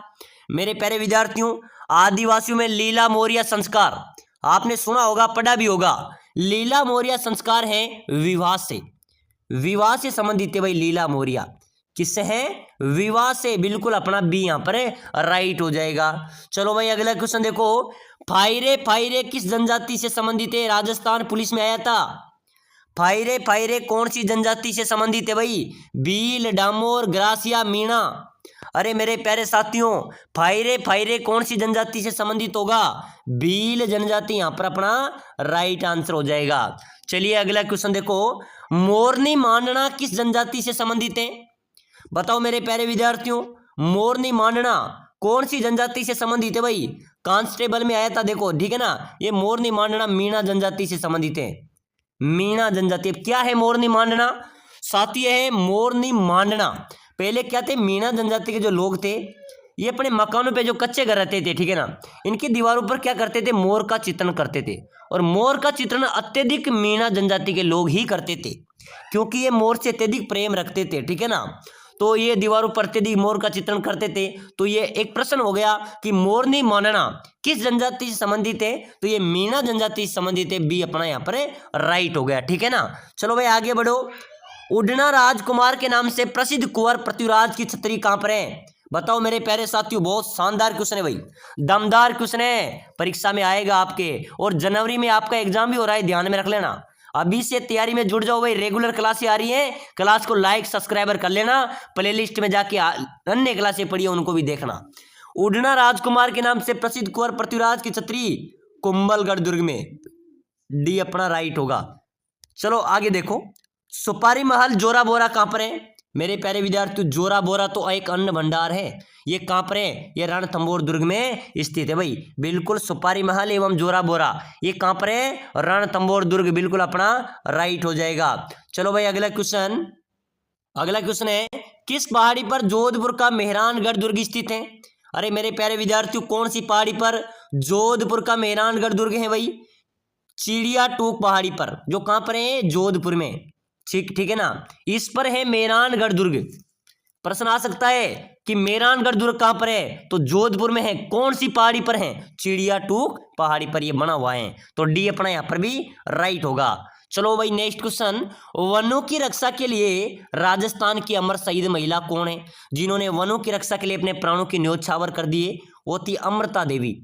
मेरे प्यारे विद्यार्थियों आदिवासियों में लीला मौर्य संस्कार आपने सुना होगा, पढ़ा भी होगा। लीला मौर्य संस्कार है विवाह से संबंधित है भाई। लीला मौर्य किससे है? विवाह से, बिल्कुल अपना बी यहां पर राइट हो जाएगा। चलो भाई अगला क्वेश्चन देखो, फायरे फायरे किस जनजाति से संबंधित है? राजस्थान पुलिस में आया था। फायरे फायरे कौन सी जनजाति से संबंधित है भाई? भील, डामोर, ग्रासिया, मीणा। अरे मेरे प्यारे साथियों, फायरे फायरे कौन सी जनजाति से संबंधित होगा? भील जनजाति यहां पर अपना राइट आंसर हो जाएगा। चलिए अगला क्वेश्चन देखो, मोरनी मांडना किस जनजाति से संबंधित है? बताओ मेरे प्यारे विद्यार्थियों, मोरनी मांडना कौन सी जनजाति से संबंधित है भाई? कांस्टेबल में आया था देखो, ठीक है ना। ये मोरनी मांडना मीणा जनजाति से संबंधित है। मीणा जनजाति क्या है मोरनी मांडना? साथी है मोरनी मांडना। पहले क्या थे? मीणा जनजाति के जो लोग थे, ये अपने मकानों पे जो कच्चे घर रहते थे, ठीक है ना, इनकी दीवारों पर क्या करते थे? मोर का चित्रण करते थे। और मोर का चित्रण अत्यधिक मीणा जनजाति के लोग ही करते थे, क्योंकि ये मोर से अत्यधिक प्रेम रखते थे, ठीक है ना। तो ये दीवारों पर अत्यधिक मोर का चित्रण करते थे। तो ये एक प्रश्न हो गया कि मोरनी मांडना किस जनजाति से संबंधित है? तो ये मीणा जनजाति से संबंधित है। बी अपना यहाँ पर राइट हो गया, ठीक है ना। चलो भाई आगे बढ़ो। उडना राजकुमार के नाम से प्रसिद्ध कुंवर पृथ्वीराज की छतरी कहां पर है? बताओ मेरे प्यारे साथियों, बहुत शानदार क्वेश्चन है भाई, दमदार क्वेश्चन है, परीक्षा में आएगा आपके। और जनवरी में आपका एग्जाम भी हो रहा है, ध्यान में रख लेना। अभी से तैयारी में जुड़ जाओ भाई, रेगुलर क्लासें आ रही हैं, क्लास को लाइक सब्सक्राइबर कर लेना, प्लेलिस्ट में जाके अन्य क्लासें पढ़िए, उनको भी देखना। उडना राजकुमार के नाम से प्रसिद्ध कुंवर पृथ्वीराज की छतरी कुंभलगढ़ दुर्ग में। डी अपना राइट होगा। चलो आगे देखो, सुपारी महल जोरा बोरा कहां पर है? मेरे प्यारे विद्यार्थियों, जोरा बोरा तो एक अन्न भंडार है। ये कहां पर है? ये रणथंभौर दुर्ग में स्थित है भाई। बिल्कुल सुपारी महल एवं जोरा बोरा ये कहां पर है? रणथंभौर दुर्ग, बिल्कुल अपना राइट हो जाएगा। चलो भाई अगला क्वेश्चन है, किस पहाड़ी पर जोधपुर का मेहरानगढ़ दुर्ग स्थित है? अरे मेरे प्यारे विद्यार्थियों, कौन सी पहाड़ी पर जोधपुर का मेहरानगढ़ दुर्ग है भाई? चिड़िया टूक पहाड़ी पर, जो कहां पर है? जोधपुर में, ठीक है ना। इस पर है मेहरानगढ़ दुर्ग। प्रश्न आ सकता है कि मेहरानगढ़ दुर्ग कहां पर है? तो जोधपुर में है। कौन सी पहाड़ी पर है? चिड़िया टूक पहाड़ी पर ये बना हुआ है। तो डी अपना यहां पर भी राइट होगा। चलो भाई नेक्स्ट क्वेश्चन, वनों की रक्षा के लिए राजस्थान की अमर शहीद महिला कौन है, जिन्होंने वनों की रक्षा के लिए अपने प्राणों की न्योछावर कर दिए? वो थी अमृता देवी।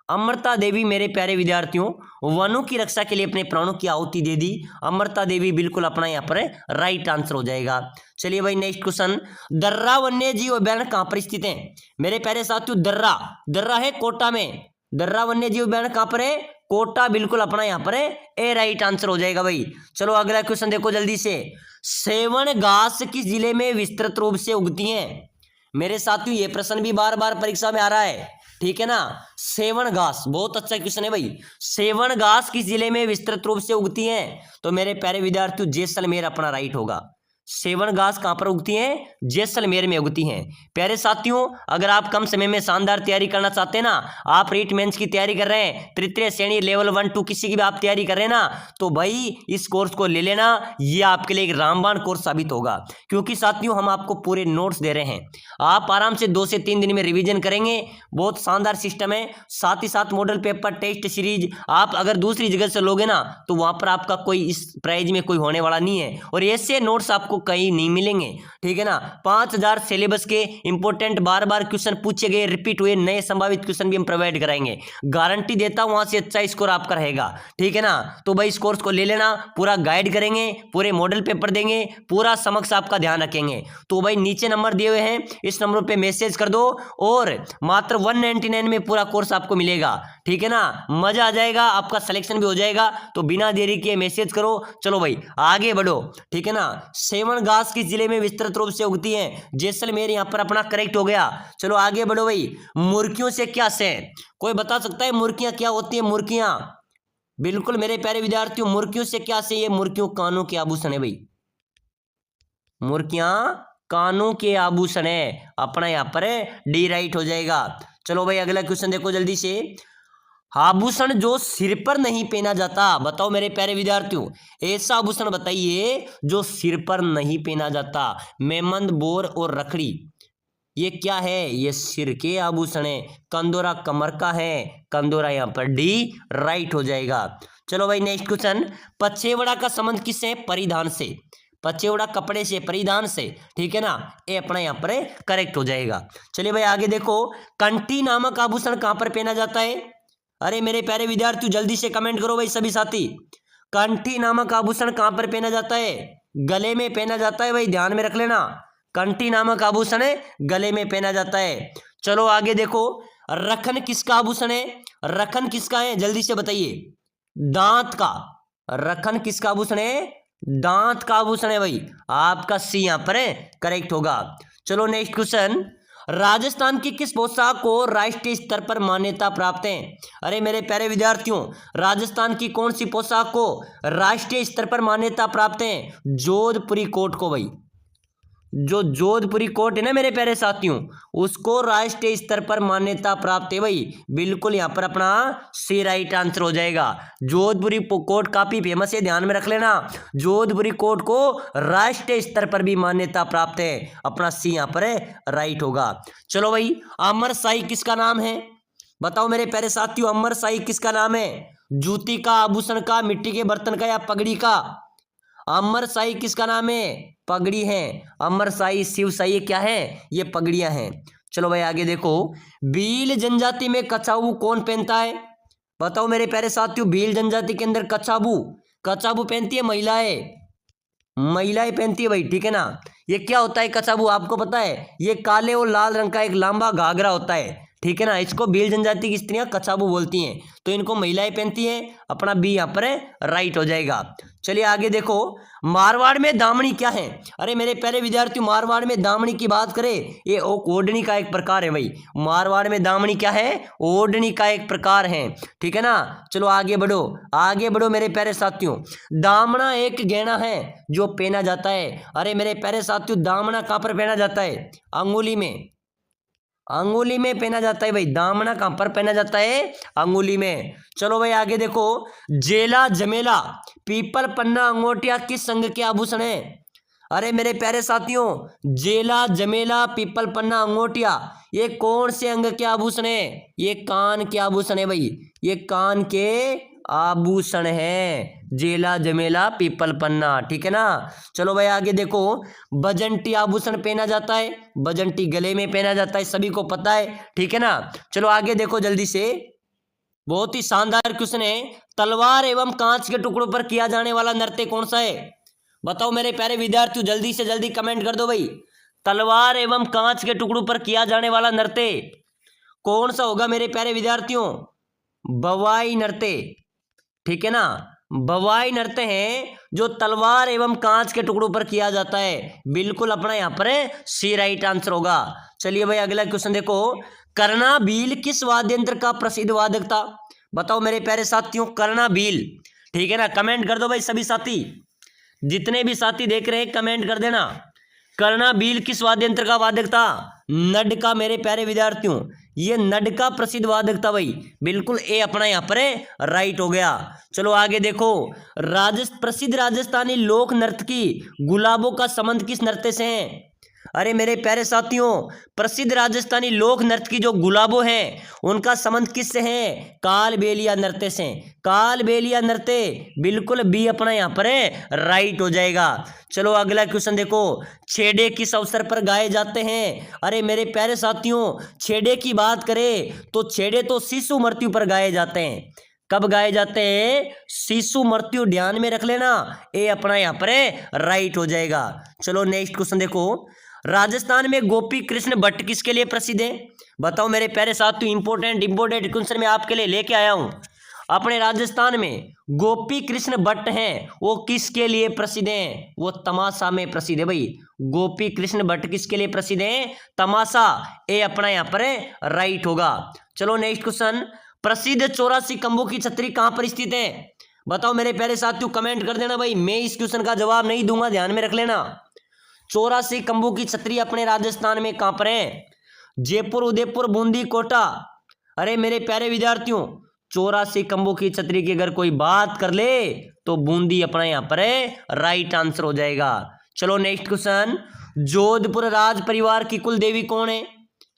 अमृता देवी मेरे प्यारे विद्यार्थियों, वनों की रक्षा के लिए अपने प्राणों की आहुति दे दी। अमृता देवी बिल्कुल अपना यहाँ पर राइट आंसर हो जाएगा। चलिए भाई नेक्स्ट क्वेश्चन, दर्रा वन्य जीव अभ्यारण्य कहां पर स्थित है? मेरे प्यारे साथियों, दर्रा है कोटा में। दर्रा वन्य जीव अभ्यारण्य कहां पर है? कोटा, बिल्कुल अपना यहाँ पर ए राइट आंसर हो जाएगा भाई। चलो अगला क्वेश्चन देखो जल्दी से, सेवन घास किस जिले में विस्तृत रूप से उगती है? मेरे साथियों, ये प्रश्न भी बार बार परीक्षा में आ रहा है, ठीक है ना। सेवन घास बहुत अच्छा क्वेश्चन है भाई। सेवन घास किस जिले में विस्तृत रूप से उगती हैं? तो मेरे प्यारे विद्यार्थियों, जैसलमेर अपना राइट होगा। सेवन घास कहां पर उगती हैं? जैसलमेर में उगती हैं। प्यारे साथियों, अगर आप कम समय में शानदार तैयारी करना चाहते हैं ना, आप रीट मेंस की तैयारी कर रहे हैं, तृतीय श्रेणी लेवल 1 2 किसी की भी आप तैयारी कर रहे हैं ना, तो भाई इस कोर्स को ले लेना। ये आपके लिए एक रामबाण कोर्स साबित होगा, क्योंकि साथियों हम आपको पूरे नोट्स दे रहे हैं। आप आराम से 2 से 3 दिन में रिविजन करेंगे। बहुत शानदार सिस्टम है। साथ ही साथ मॉडल पेपर, टेस्ट सीरीज आप अगर दूसरी जगह से लोगे ना, तो वहां पर आपका कोई इस प्राइज में कोई होने वाला नहीं है, और ऐसे नोट्स आपको कहीं नहीं मिलेंगे, ठीक है ना। 5000 सिलेबस के इंपॉर्टेंट बार बार क्वेश्चन पूछे गए, रिपीट हुए नए संभावित क्वेश्चन भी हम प्रोवाइड कराएंगे। गारंटी देता हूं वहां से अच्छा स्कोर आपका रहेगा, ठीक है ना। तो भाई इस कोर्स को ले लेना, पूरा गाइड करेंगे, पूरे मॉडल पेपर देंगे, पूरा समक्ष आपका ध्यान रखेंगे। तो भाई नीचे नंबर दिए हुए हैं, इस नंबर पे मैसेज कर दो, और मात्र 199 में पूरा कोर्स आपको मिलेगा, ठीक है ना। मजा आ जाएगा, आपका सिलेक्शन भी हो जाएगा। तो बिना देरी किए मैसेज करो। चलो भाई आगे बढ़ो, ठीक है ना। सेवन घास किस जिले में विस्तृत रूप से उगती है? जैसलमेर यहां पर अपना करेक्ट हो गया। चलो आगे बढ़ो भाई, मुर्गियों से क्या से? कोई बता सकता है मुर्गियां क्या होती है? मुर्गियां, बिल्कुल मेरे प्यारे विद्यार्थियों, मुर्गियों से क्या से? ये मुर्गियों कानों के आभूषण है भाई। मुर्गियां कानों के आभूषण है, अपना यहां पर डी राइट हो जाएगा। चलो भाई अगला क्वेश्चन देखो जल्दी से, आभूषण जो सिर पर नहीं पहना जाता, बताओ मेरे प्यारे विद्यार्थियों, ऐसा आभूषण बताइए जो सिर पर नहीं पहना जाता। मेमंद, बोर और रखड़ी, ये क्या है? ये सिर के आभूषण है। कंदोरा कमर का है, कंदोरा यहां पर डी राइट हो जाएगा। चलो भाई नेक्स्ट क्वेश्चन, पछेवड़ा का संबंध किससे? परिधान से। पचेवड़ा कपड़े से, परिधान से, ठीक है ना, ये अपना यहाँ पर करेक्ट हो जाएगा। चलिए भाई आगे देखो, कंठी नामक आभूषण कहाँ पर पहना जाता है? अरे मेरे प्यारे विद्यार्थियों जल्दी से कमेंट करो भाई सभी साथी। कंठी नामक आभूषण कहाँ पर पहना जाता है? गले में पहना जाता है भाई, ध्यान में रख लेना। कंठी नामक आभूषण है, गले में पहना जाता है। चलो आगे देखो, रखन किसका आभूषण है? रखन किसका है, जल्दी से बताइए। दांत का। रखन किसका आभूषण है? दांत का आभूषण है भाई, आपका सी यहां पर करेक्ट होगा। चलो नेक्स्ट क्वेश्चन, राजस्थान की किस पोशाक को राष्ट्रीय स्तर पर मान्यता प्राप्त है? अरे मेरे प्यारे विद्यार्थियों, राजस्थान की कौन सी पोशाक को राष्ट्रीय स्तर पर मान्यता प्राप्त है? जोधपुरी कोट को भाई, जो जोधपुरी कोट है ना मेरे प्यारे साथियों, उसको राष्ट्रीय स्तर पर मान्यता प्राप्त है भाई। बिल्कुल यहां पर अपना सी राइट आंसर हो जाएगा। जोधपुरी कोट काफी फेमस है, ध्यान में रख लेना। जोधपुरी कोट को राष्ट्रीय स्तर पर भी मान्यता प्राप्त है, अपना सी यहां पर राइट होगा। चलो भाई, अमर शाही किसका नाम है? बताओ मेरे प्यारे साथियों, अमर शाही किसका नाम है? जूती का, आभूषण का, मिट्टी के बर्तन का या पगड़ी का? अमर शाही किसका नाम है? पगड़ी है। अमर शाही, शिव शाही क्या है? ये पगड़ियां हैं। चलो भाई आगे देखो, भील जनजाति में कछाबू कौन पहनता है? बताओ मेरे प्यारे साथियों, भील जनजाति के अंदर कछाबू पहनती है महिलाएं, महिलाएं पहनती है भाई, ठीक है ना। ये क्या होता है कछाबू, आपको पता है? ये काले और लाल रंग का एक लंबा घाघरा होता है, ठीक है ना। इसको भील जनजाति की स्त्रियां कछाबू बोलती हैं, तो इनको महिलाएं पहनती हैं, अपना बी यहाँ पर राइट हो जाएगा। चलिए आगे देखो, मारवाड़ में दामनी क्या है? अरे मेरे प्यारे विद्यार्थियों, मारवाड़ में दामनी की बात करें, ये ओढ़नी का एक प्रकार है भाई। मारवाड़ में दामनी क्या है? ओढ़नी का एक प्रकार है, ठीक है ना। चलो आगे बढ़ो, आगे बढ़ो मेरे प्यारे साथियों। दामना एक गहना है जो पहना जाता है। अरे मेरे प्यारे साथियों, दामना कहाँ पर पहना जाता है? अंगुली में, अंगुली में पहना जाता है भाई। दामना कहां पर पहना जाता है? अंगुली में। चलो भाई आगे देखो, जेला जमेला पीपल पन्ना अंगोटिया किस संघ के आभूषण है? अरे मेरे प्यारे साथियों, जेला जमेला पीपल पन्ना अंगोटिया ये कौन से अंग के आभूषण है? ये कान के आभूषण है भाई, ये कान के आभूषण है। जेला जमेला पीपल पन्ना, ठीक है ना। चलो भाई आगे देखो, बजंटी आभूषण पहना जाता है, बजंटी गले में पहना जाता है, सभी को पता है, ठीक है ना। चलो आगे देखो जल्दी से, बहुत ही शानदार क्वेश्चन है। तलवार एवं कांच के टुकड़ों पर किया जाने वाला नृत्य कौन सा है? बताओ मेरे प्यारे विद्यार्थियों, जल्दी से जल्दी कमेंट कर दो भाई। तलवार एवं कांच के टुकड़ों पर किया जाने वाला नृत्य कौन सा होगा मेरे प्यारे विद्यार्थियों? बवाई नृत्य, ठीक है ना। बवाई नृत्य है जो तलवार एवं कांच के टुकड़ों पर किया जाता है। बिल्कुल अपना यहाँ पर सी राइट आंसर होगा। चलिए भाई अगला क्वेश्चन देखो, कर्णाभील किस वाद्य यंत्र का प्रसिद्ध वादक था? बताओ मेरे प्यारे साथियों, कर्णाभील, ठीक है ना। कमेंट कर दो भाई सभी साथी, जितने भी साथी देख रहे हैं कमेंट कर देना। कर्णाभील किस वाद्य यंत्र का वादक था? नड का मेरे प्यारे विद्यार्थियों, ये नड का प्रसिद्ध वादक था भाई। बिल्कुल ए अपना यहाँ पर राइट हो गया। चलो आगे देखो, प्रसिद्ध राजस्थानी लोक नर्तकी गुलाबों का संबंध किस नृत्य से है? अरे मेरे प्यारे साथियों, प्रसिद्ध राजस्थानी लोक नृत्य जो गुलाबो हैं उनका संबंध किससे है? कालबेलिया नृत्य से। कालबेलिया नृत्य, बिल्कुल बी अपना यहाँ पर राइट हो जाएगा। चलो अगला क्वेश्चन देखो, छेड़े किस अवसर पर गाए जाते हैं? अरे मेरे प्यारे साथियों, छेड़े की बात करें तो छेड़े तो शिशु मृत्यु पर गाए जाते हैं। कब गाए जाते हैं? शिशु मृत्यु, ध्यान में रख लेना, ए अपना यहाँ पर राइट हो जाएगा। चलो नेक्स्ट क्वेश्चन देखो, राजस्थान में गोपी कृष्ण भट्ट किसके लिए प्रसिद्ध है? बताओ मेरे प्यारे साथियों, इंपोर्टेंट क्वेश्चन मैं आपके लिए लेके आया हूं। अपने राजस्थान में गोपी कृष्ण भट्ट हैं, वो किसके लिए प्रसिद्ध हैं? वो तमाशा में प्रसिद्ध है भाई। गोपी कृष्ण भट्ट किसके लिए प्रसिद्ध है? तमाशा, ए अपना यहाँ पर राइट होगा। चलो नेक्स्ट क्वेश्चन, प्रसिद्ध 84 खंभों की छतरी कहां पर स्थित है? बताओ मेरे प्यारे साथियों, कमेंट कर देना भाई, मैं इस क्वेश्चन का जवाब नहीं दूंगा, ध्यान में रख लेना। 84 खंभों की छतरी अपने राजस्थान में कहां पर है? जयपुर, उदयपुर, बूंदी, कोटा। अरे मेरे प्यारे विद्यार्थियों, 84 खंभों की छतरी की अगर कोई बात कर ले तो बूंदी अपना यहाँ पर राइट आंसर हो जाएगा। चलो नेक्स्ट क्वेश्चन, जोधपुर राज परिवार की कुल देवी कौन है?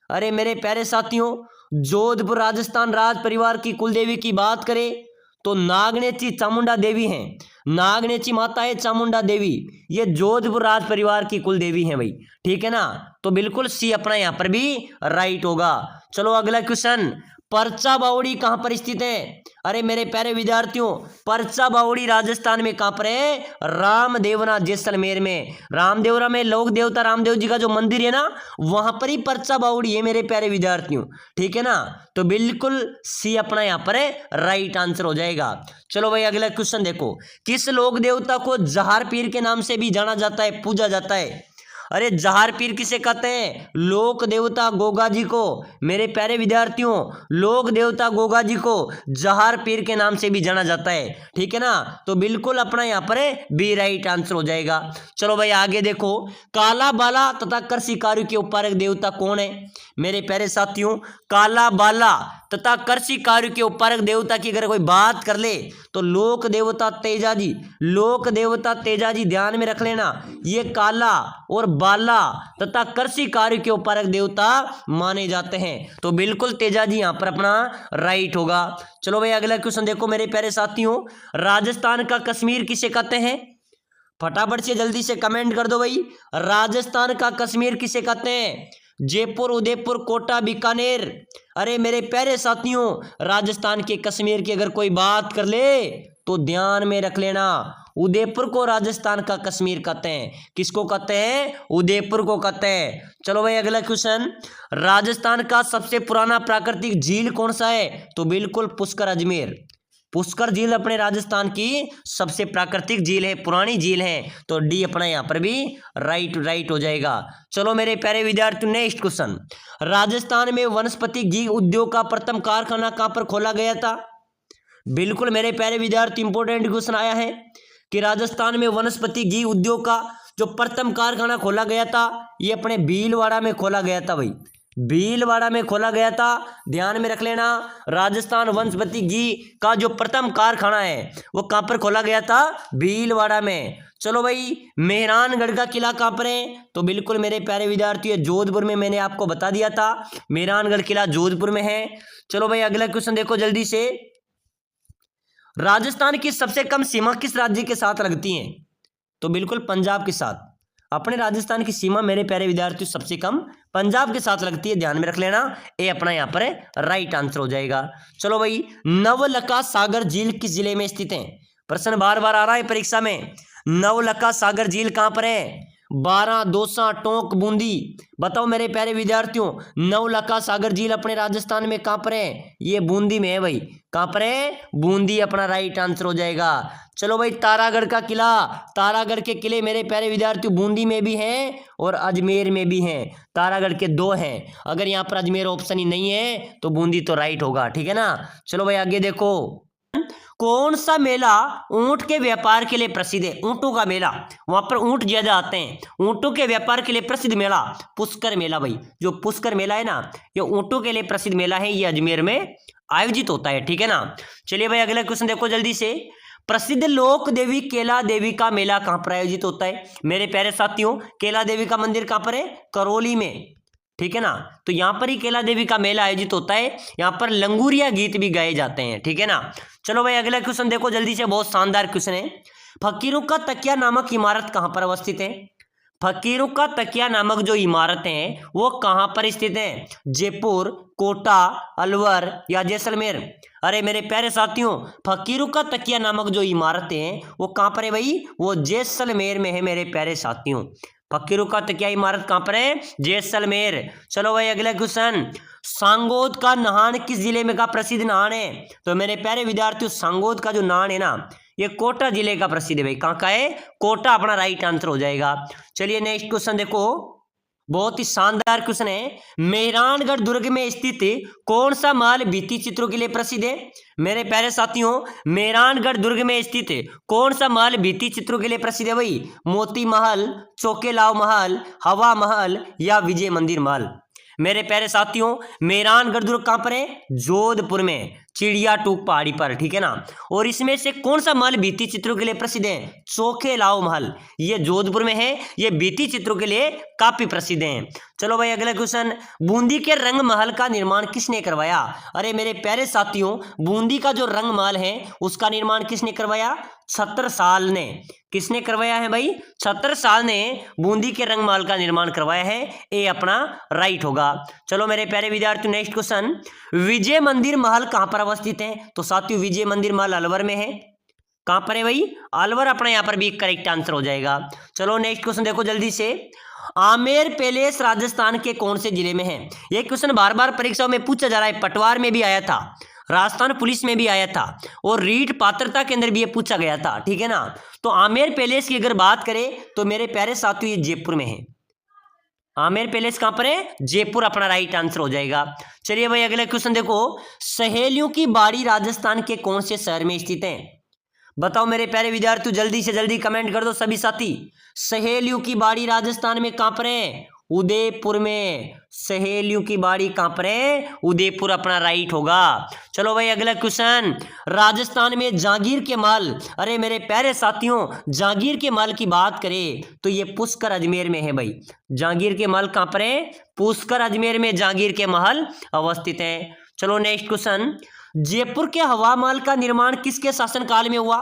अरे मेरे प्यारे साथियों, जोधपुर राजस्थान राज परिवार की कुल देवी की बात करें तो नागनेची चामुंडा देवी हैं, नागनेची माता है चामुंडा देवी, ये जोधपुर राज परिवार की कुल देवी हैं भाई, ठीक है ना। तो बिल्कुल सी अपना यहाँ पर भी राइट होगा। चलो अगला क्वेश्चन, परचा बावड़ी कहाँ पर स्थित है? अरे मेरे प्यारे विद्यार्थियों, परचा बावड़ी राजस्थान में कहाँ पर है? रामदेवरा जैसलमेर में, रामदेवरा में लोक देवता रामदेव जी का जो मंदिर है ना, वहां पर ही परचा बावड़ी है मेरे प्यारे विद्यार्थियों, ठीक है ना। तो बिल्कुल सी अपना यहाँ पर है राइट आंसर हो जाएगा। चलो भाई अगला क्वेश्चन देखो, किस लोक देवता को जहार पीर के नाम से भी जाना जाता है, पूजा जाता है? अरे जहार पीर किसे कहते हैं? लोक देवता गोगा जी को, मेरे प्यारे विद्यार्थियों, लोक देवता गोगा जी को जहार पीर के नाम से भी जाना जाता है, ठीक है ना। तो बिल्कुल अपना यहाँ पर बी राइट आंसर हो जाएगा। चलो भाई आगे देखो, काला बाला तथा कर शिकारी के उपकारक देवता कौन है? मेरे प्यारे साथियों, काला बाला तथा कर शिकारी के उपकारक देवता की अगर कोई बात कर ले तो लोक देवता तेजा जी, लोक देवता तेजा जी ध्यान में रख लेना, ये काला और बाला तथा करसी कार्य के उपकारक देवता माने जाते हैं। तो बिल्कुल तेजा जी यहां पर अपना राइट होगा। चलो भाई अगला क्वेश्चन देखो मेरे प्यारे साथियों, राजस्थान का कश्मीर किसे कहते हैं? फटाफट से जल्दी से कमेंट कर दो भाई, राजस्थान का कश्मीर किसे कहते हैं? जयपुर, उदयपुर, कोटा, बीकानेर। अरे मेरे प्यारे साथियों, राजस्थान के कश्मीर की अगर कोई बात कर ले तो ध्यान में रख लेना, उदयपुर को राजस्थान का कश्मीर कहते हैं। किसको कहते हैं? उदयपुर को कहते हैं। चलो भाई अगला क्वेश्चन, राजस्थान का सबसे पुराना प्राकृतिक झील कौन सा है? तो बिल्कुल पुष्कर अजमेर, पुष्कर झील अपने राजस्थान की सबसे प्राकृतिक झील है, पुरानी झील है। तो डी अपना यहाँ पर भी राइट हो जाएगा। चलो मेरे प्यारे विद्यार्थियों नेक्स्ट क्वेश्चन, राजस्थान में वनस्पति घी उद्योग का प्रथम कारखाना कहाँ पर खोला गया था? बिल्कुल मेरे प्यारे विद्यार्थी इंपोर्टेंट क्वेश्चन आया है कि राजस्थान में वनस्पति घी उद्योग का जो प्रथम कारखाना खोला गया था, ये अपने भीलवाड़ा में खोला गया था भाई, भीलवाड़ा में खोला गया था। ध्यान में रख लेना, राजस्थान वनस्पति घी का जो प्रथम कारखाना है वो कहां पर खोला गया था? भीलवाड़ा में। चलो भाई मेहरानगढ़ का किला कहां पर है? तो बिल्कुल मेरे प्यारे विद्यार्थी जोधपुर में, मैंने आपको बता दिया था मेहरानगढ़ किला जोधपुर में है। चलो भाई अगला क्वेश्चन देखो जल्दी से, राजस्थान की सबसे कम सीमा किस राज्य के साथ लगती है? तो बिल्कुल पंजाब के साथ, अपने राजस्थान की सीमा मेरे प्यारे विद्यार्थी सबसे कम पंजाब के साथ लगती है, ध्यान में रख लेना, ए अपना यहाँ पर राइट आंसर हो जाएगा। चलो भाई नवलखा सागर झील किस जिले में स्थित है? प्रश्न बार बार आ रहा है परीक्षा में, नवलखा सागर झील कहां पर है? 12, दौसा, टोंक, बूंदी। बताओ मेरे प्यारे विद्यार्थियों, नवलखा सागर झील अपने राजस्थान में कहां पर है? ये बूंदी में है भाई, कहां पर है? बूंदी अपना राइट आंसर हो जाएगा। चलो भाई तारागढ़ का किला, तारागढ़ के किले मेरे प्यारे विद्यार्थियों बूंदी में भी हैं और अजमेर में भी हैं, तारागढ़ के 2 हैं। अगर यहाँ पर अजमेर ऑप्शन ही नहीं है तो बूंदी तो राइट होगा, ठीक है ना। चलो भाई आगे देखो, कौन सा मेला ऊंट के व्यापार के लिए प्रसिद्ध है? ऊंटों का मेला, वहां पर ऊंट ज्यादा आते हैं, ऊंटों के व्यापार के लिए प्रसिद्ध मेला पुष्कर मेला भाई, जो पुष्कर मेला है ना, ये ऊंटों के लिए प्रसिद्ध मेला है, ये अजमेर में आयोजित होता है, ठीक है ना। चलिए भाई अगला क्वेश्चन देखो जल्दी से, प्रसिद्ध लोक देवी केला देवी का मेला कहां पर आयोजित होता है? मेरे प्यारे साथियों केला देवी का मंदिर कहां पर है? करौली में, ठीक है ना। तो यहां पर ही केला देवी का मेला आयोजित होता है, यहां पर लंगूरिया गीत भी गाए जाते हैं, ठीक है ना। चलो भाई अगला क्वेश्चन देखो जल्दी से, बहुत शानदार क्वेश्चन है, फकीरों का तकिया नामक इमारत कहां पर अवस्थित है? फकीरों का तकिया नामक जो इमारत है वो कहां पर स्थित है? जयपुर, कोटा, अलवर या जैसलमेर? अरे मेरे प्यारे साथियों फकीरों का तकिया नामक जो इमारत है वो कहां पर है भाई? वो जैसलमेर में है मेरे प्यारे साथियों, फकीरों का तकिया इमारत कहां पर है? जैसलमेर। चलो भाई अगला क्वेश्चन, सांगोद का नहान किस जिले में का प्रसिद्ध नहान है? तो मेरे प्यारे विद्यार्थियों सांगोद का जो नहान है ना, ये कोटा जिले का प्रसिद्ध है भाई, कहां का है? कोटा अपना राइट आंसर हो जाएगा। चलिए नेक्स्ट क्वेश्चन देखो, बहुत ही शानदार क्वेश्चन है, मेहरानगढ़ दुर्ग में स्थित कौन सा महल भित्ति चित्रों के लिए प्रसिद्ध है? मेरे प्यारे साथियों मेहरानगढ़ दुर्ग में स्थित कौन सा महल भित्ति चित्रों के लिए प्रसिद्ध है भाई? मोती महल, चौकेलाव महल, हवा महल या विजय मंदिर महल? मेरे प्यारे साथियों, मेहरानगढ़ दुर्ग कहां पर है? जोधपुर में, चिड़िया टूक पहाड़ी पर, ठीक है ना। और इसमें से कौन सा महल भित्ति चित्रों के लिए प्रसिद्ध है? चोखेलाओ महल, ये जोधपुर में है, ये भित्ति चित्रों के लिए काफी प्रसिद्ध है। चलो भाई अगला क्वेश्चन, बूंदी के रंग महल का निर्माण किसने करवाया? अरे मेरे प्यारे साथियों, बूंदी का जो रंग महल है उसका निर्माण किसने करवाया? छत्रसाल ने। किसने करवाया है भाई? छत्रसाल ने बूंदी के रंग महल का निर्माण करवाया है। ये अपना राइट होगा। चलो मेरे प्यारे विद्यार्थियों, नेक्स्ट क्वेश्चन, विजय मंदिर महल कहां पर अवस्थित है? तो साथियों विजय मंदिर महल अलवर में है। कहां पर है भाई? अलवर अपना यहां पर भी करेक्ट आंसर हो जाएगा। चलो नेक्स्ट क्वेश्चन देखो जल्दी से, आमेर पैलेस राजस्थान के कौन से जिले में है? यह क्वेश्चन बार बार परीक्षाओं में पूछा जा रहा है, पटवार में भी आया था, राजस्थान पुलिस में भी आया था और रीट पात्रता के अंदर भी ये पूछा गया था, ठीक है ना। तो आमेर पैलेस की अगर बात करें तो मेरे प्यारे साथियों ये जयपुर में है। आमेर पैलेस कहां पर है? जयपुर अपना राइट आंसर हो जाएगा। चलिए भाई अगला क्वेश्चन देखो, सहेलियों की बाड़ी राजस्थान के कौन से शहर में स्थित है? बताओ मेरे प्यारे विद्यार्थियों, जल्दी से जल्दी कमेंट कर दो सभी साथी। सहेलियों की बाड़ी राजस्थान में कहां पर है? उदयपुर में। सहेलियों की बाड़ी कहां पर है? उदयपुर अपना राइट होगा। चलो भाई अगला क्वेश्चन, राजस्थान में जागीर के महल, अरे मेरे प्यारे साथियों जागीर के महल की बात करें तो ये पुष्कर अजमेर में है भाई। जागीर के महल कहां पर है? पुष्कर अजमेर में जागीर के महल अवस्थित है। चलो नेक्स्ट क्वेश्चन, जयपुर के हवा महल का निर्माण किसके शासनकाल में हुआ?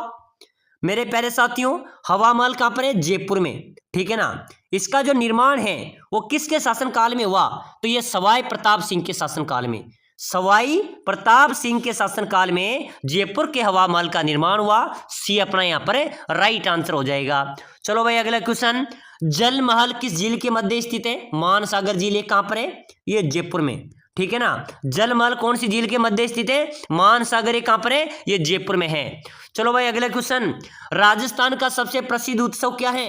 मेरे प्यारे साथियों हवा महल कहां पर है? जयपुर में, ठीक है ना। इसका जो निर्माण है वो किसके शासनकाल में हुआ? तो ये सवाई प्रताप सिंह के शासनकाल में। सवाई प्रताप सिंह के शासनकाल में जयपुर के हवा महल का निर्माण हुआ। सी अपना यहाँ पर राइट आंसर हो जाएगा। चलो भाई अगला क्वेश्चन, जल महल किस झील के मध्य स्थित है? मानसागर झील कहां पर है? ये जयपुर में, ठीक है ना। जल महल कौन सी झील के मध्य स्थित है? मानसागर कहां पर है? ये जयपुर में है। चलो भाई अगला क्वेश्चन, राजस्थान का सबसे प्रसिद्ध उत्सव क्या है?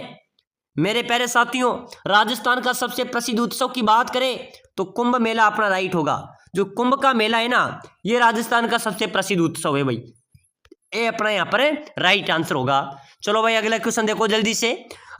मेरे प्यारे साथियों राजस्थान का सबसे प्रसिद्ध उत्सव की बात करें तो कुंभ मेला अपना राइट होगा। जो कुंभ का मेला है ना, ये राजस्थान का सबसे प्रसिद्ध उत्सव है भाई। ये अपना यहाँ पर राइट आंसर होगा। चलो भाई अगला क्वेश्चन देखो जल्दी से,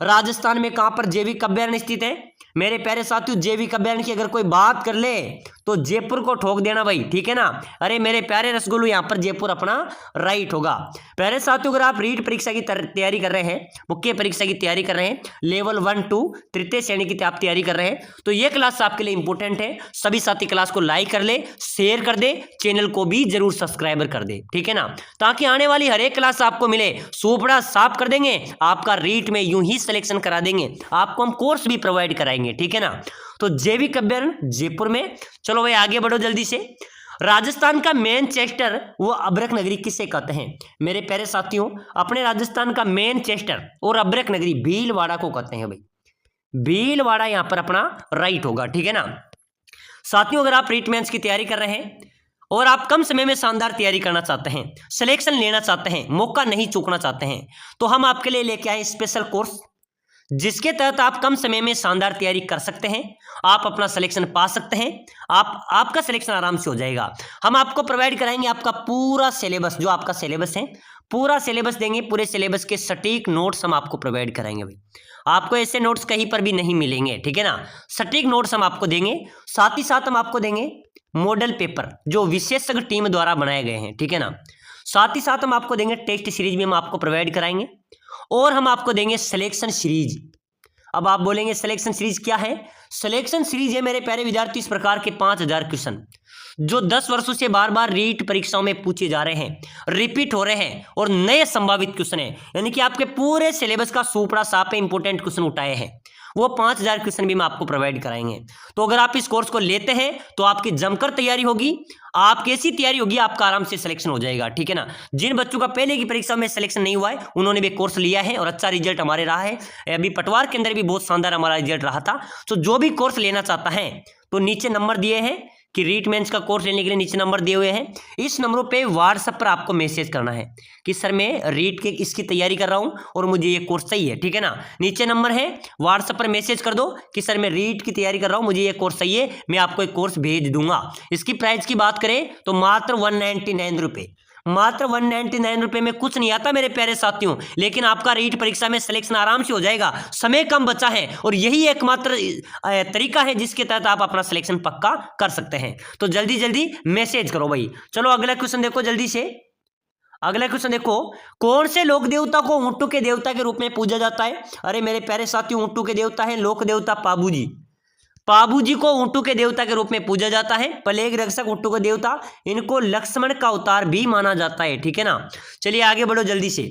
राजस्थान में कहां पर जैविक अभ्यारण्य स्थित है? मेरे प्यारे साथियों जैविक अभ्यारण्य की अगर कोई बात कर ले तो जयपुर को ठोक देना भाई, ठीक है ना। अरे मेरे प्यारे रसगुल्लू यहाँ पर जयपुर अपना राइट होगा। प्यारे साथियों अगर आप रीट परीक्षा की तैयारी कर रहे हैं, मुख्य परीक्षा की तैयारी कर रहे हैं, लेवल 1 2 तृतीय श्रेणी की आप तैयारी कर रहे हैं, तो ये क्लास आपके लिए इंपॉर्टेंट है। सभी साथी क्लास को लाइक कर ले, शेयर कर दे, चैनल को भी जरूर सब्सक्राइबर कर दे, ठीक है ना, ताकि आने वाली हर एक क्लास आपको मिले। सोपड़ा साफ कर देंगे, आपका रीट में यूं ही सिलेक्शन करा देंगे, आपको हम कोर्स भी प्रोवाइड कराएंगे, ठीक है ना। तो जैविक अभ्यारण्य जयपुर में। चलो भाई आगे बढ़ो जल्दी से, राजस्थान का मैनचेस्टर वो अब्रक नगरी किसे कहते हैं? मेरे प्यारे साथियों अपने राजस्थान का मैनचेस्टर और अब्रक नगरी भीलवाड़ा को कहते हैं भाई। भीलवाड़ा यहां पर अपना राइट होगा, ठीक है ना। साथियों अगर आप रीट मेंस की तैयारी कर रहे हैं और आप कम समय में शानदार तैयारी करना चाहते हैं, सिलेक्शन लेना चाहते हैं, मौका नहीं चूकना चाहते हैं, तो हम आपके लिए लेके आए स्पेशल कोर्स जिसके तहत आप कम समय में शानदार तैयारी कर सकते हैं, आप अपना सिलेक्शन पा सकते हैं, आपका सिलेक्शन आराम से हो जाएगा। हम आपको प्रोवाइड कराएंगे आपका पूरा सिलेबस, जो आपका सिलेबस है पूरा सिलेबस देंगे, पूरे सिलेबस के सटीक नोट्स हम आपको प्रोवाइड कराएंगे भाई। आपको ऐसे नोट्स कहीं पर भी नहीं मिलेंगे, ठीक है ना। सटीक नोट्स हम आपको देंगे, साथ ही साथ हम आपको देंगे मॉडल पेपर जो विशेषज्ञ टीम द्वारा बनाए गए हैं, ठीक है ना। साथ ही साथ हम आपको देंगे टेस्ट सीरीज भी हम आपको प्रोवाइड कराएंगे और हम आपको देंगे सिलेक्शन सीरीज। अब आप बोलेंगे सिलेक्शन सीरीज क्या है? सिलेक्शन सीरीज है मेरे प्यारे विद्यार्थी इस प्रकार के 5000 क्वेश्चन जो 10 वर्षों से बार बार रीट परीक्षाओं में पूछे जा रहे हैं, रिपीट हो रहे हैं और नए संभावित क्वेश्चन है, यानी कि आपके पूरे सिलेबस का सुपड़ा सापे इंपोर्टेंट क्वेश्चन उठाए हैं, वो 5000 क्वेश्चन भी हम आपको प्रोवाइड कराएंगे। तो अगर आप इस कोर्स को लेते हैं तो आपकी जमकर तैयारी होगी, आपकी ऐसी तैयारी होगी आपका आराम से सिलेक्शन हो जाएगा, ठीक है ना। जिन बच्चों का पहले की परीक्षा में सिलेक्शन नहीं हुआ है उन्होंने भी कोर्स लिया है और अच्छा रिजल्ट हमारे रहा है। अभी पटवार के अंदर भी बहुत शानदार हमारा रिजल्ट रहा था। तो जो भी कोर्स लेना चाहता है तो नीचे नंबर दिए हैं कि रीट मेंस का कोर्स लेने के लिए नीचे नंबर दिए हुए हैं, इस नंबरों पे व्हाट्सएप पर आपको मैसेज करना है कि सर मैं रीट के इसकी तैयारी कर रहा हूं और मुझे ये कोर्स चाहिए, ठीक है ना। नीचे नंबर है, व्हाट्सएप पर मैसेज कर दो कि सर मैं रीट की तैयारी कर रहा हूं, मुझे ये कोर्स चाहिए, मैं आपको एक कोर्स भेज दूंगा। इसकी प्राइस की बात करें तो मात्र 199 रुपये, मात्र 199 रुपए में कुछ नहीं आता मेरे प्यारे साथियों, लेकिन आपका रीट परीक्षा में सिलेक्शन आराम से हो जाएगा। समय कम बचा है और यही एकमात्र तरीका है जिसके तहत आप अपना सिलेक्शन पक्का कर सकते हैं। तो जल्दी जल्दी मैसेज करो भाई। चलो अगला क्वेश्चन देखो जल्दी से। अगला क्वेश्चन देखो, कौन से लोक देवता को ऊंटों के देवता के रूप में पूजा जाता है? अरे मेरे प्यारे साथियों, ऊंटों के देवता है लोक देवता पाबू जी। पाबू जी को ऊंटों के देवता के रूप में पूजा जाता है। प्लेग रक्षक ऊंटों के देवता, इनको लक्ष्मण का अवतार भी माना जाता है, ठीक है ना। चलिए आगे बढ़ो जल्दी से।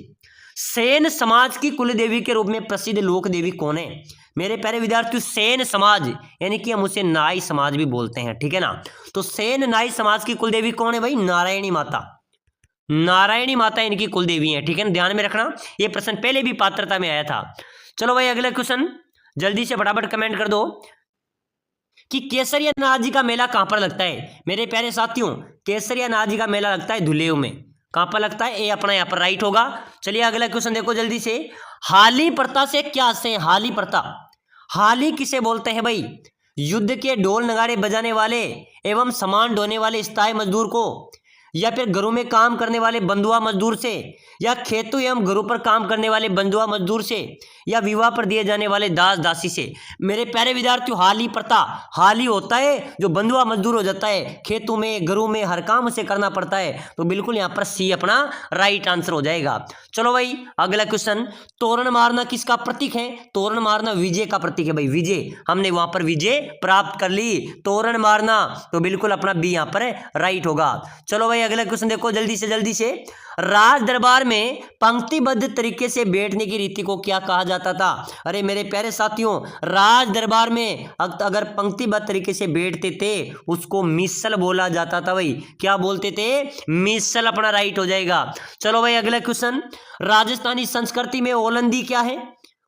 सेन समाज की कुल देवी के रूप में प्रसिद्ध लोक देवी कौन है? मेरे प्यारे विद्यार्थियों, सेन समाज यानी कि हम उसे नाई समाज भी बोलते हैं, ठीक है ना। तो सेन नाई समाज की कुल देवी कौन है भाई? नारायणी माता। नारायणी माता इनकी कुल देवी है, ठीक है ना, ध्यान में रखना। ये प्रश्न पहले भी पात्रता में आया था। चलो भाई अगला क्वेश्चन जल्दी से फटाफट कमेंट कर दो कि केसरिया नाथ जी का मेला कहां पर लगता है? मेरे प्यारे साथियों, केसरिया नाथ जी का मेला लगता है धुलेव में। कहां पर लगता है? ये अपना यहाँ पर राइट होगा। चलिए अगला क्वेश्चन देखो जल्दी से। हाली प्रथा से क्या से? हाली प्रथा, हाली किसे बोलते हैं भाई? युद्ध के ढोल नगाड़े बजाने वाले एवं सामान ढोने वाले स्थायी मजदूर को, या फिर घरों में काम करने वाले बंधुआ मजदूर से, या खेतों एवं घरों पर काम करने वाले बंधुआ मजदूर से, या विवाह पर दिए जाने वाले दास दासी से। मेरे प्यारे विद्यार्थियों, हाली प्रथा, हाली होता है जो बंधुआ मजदूर हो जाता है, खेतों में घरों में हर काम उसे करना पड़ता है। तो बिल्कुल यहाँ पर सी अपना राइट आंसर हो जाएगा। चलो भाई अगला क्वेश्चन। तोरण मारना किसका प्रतीक है? तोरण मारना विजय का प्रतीक है भाई, विजय। हमने वहां पर विजय प्राप्त कर ली, तोरण मारना। तो बिल्कुल अपना बी यहाँ पर राइट होगा। चलो भाई अगला क्वेश्चन देखो जल्दी से जल्दी से। राज दरबार में पंक्तिबद्ध तरीके से बैठने की रीति को क्या कहा जाता था? अरे मेरे प्यारे साथियों, राज दरबार में अगर पंक्तिबद्ध तरीके से बैठते थे उसको मिसल बोला जाता था भाई। क्या बोलते थे? मिसल अपना राइट हो जाएगा। चलो भाई अगला क्वेश्चन। राजस्थानी संस्कृति में ओलंदी क्या है?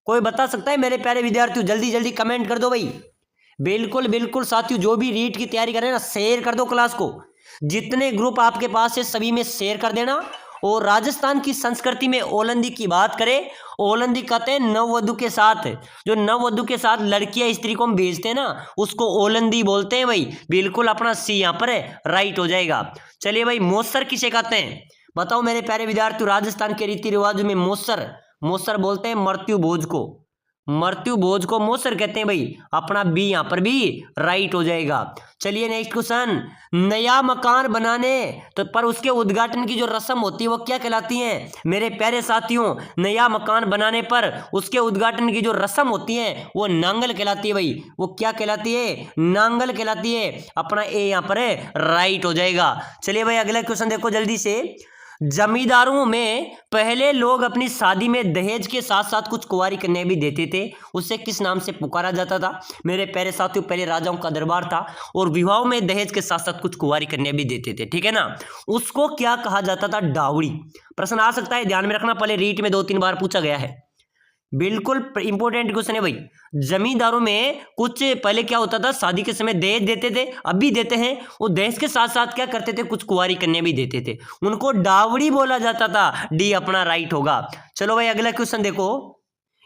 कोई बता सकता है मेरे प्यारे विद्यार्थियों? जल्दी जल्दी कमेंट कर दो भाई। बिल्कुल बिल्कुल साथियों, जो भी रीट की तैयारी कर रहे हैं ना, शेयर कर दो क्लास को। जितने ग्रुप आपके पास है सभी में शेयर कर देना। और राजस्थान की संस्कृति में ओलंदी की बात करें, ओलंदी कहते हैं नववधु के साथ, जो नववधु के साथ लड़कियां स्त्री को हम भेजते हैं ना, उसको ओलंदी बोलते हैं भाई। बिल्कुल अपना सी यहाँ पर है राइट हो जाएगा। चलिए भाई, मौसर किसे कहते हैं? बताओ मेरे प्यारे विद्यार्थियों। राजस्थान के रीति रिवाज में मौसर, मौसर बोलते हैं मृत्यु भोज को, मृत्यु भोज को मौसर कहते हैं भाई। अपना बी यहाँ पर भी राइट हो जाएगा। चलिए नेक्स्ट क्वेश्चन। नया मकान बनाने तो पर उसके उद्घाटन की जो रस्म होती है वो क्या कहलाती है? मेरे प्यारे साथियों, नया मकान बनाने पर उसके उद्घाटन की जो रस्म होती है वो नांगल कहलाती है भाई। वो क्या कहलाती है? नांगल कहलाती है। अपना ए यहाँ पर है राइट हो जाएगा। चलिए भाई अगला क्वेश्चन देखो जल्दी से। जमींदारों में पहले लोग अपनी शादी में दहेज के साथ साथ कुछ कुंवारी कन्या भी देते थे, उसे किस नाम से पुकारा जाता था? मेरे प्यारे साथियों, पहले राजाओं का दरबार था और विवाह में दहेज के साथ साथ कुछ कुंवारी कन्या भी देते थे, ठीक है ना। उसको क्या कहा जाता था? डावड़ी। प्रश्न आ सकता है, ध्यान में रखना, पहले रीट में 2-3 बार पूछा गया है। बिल्कुल इंपॉर्टेंट क्वेश्चन है भाई। जमींदारों में कुछ पहले क्या होता था, शादी के समय दहेज देते थे, अब भी देते हैं। वो दहेज के साथ साथ क्या करते थे, कुछ कुंवारी कन्या भी देते थे, उनको डावड़ी बोला जाता था। डी अपना राइट होगा। चलो भाई अगला क्वेश्चन देखो,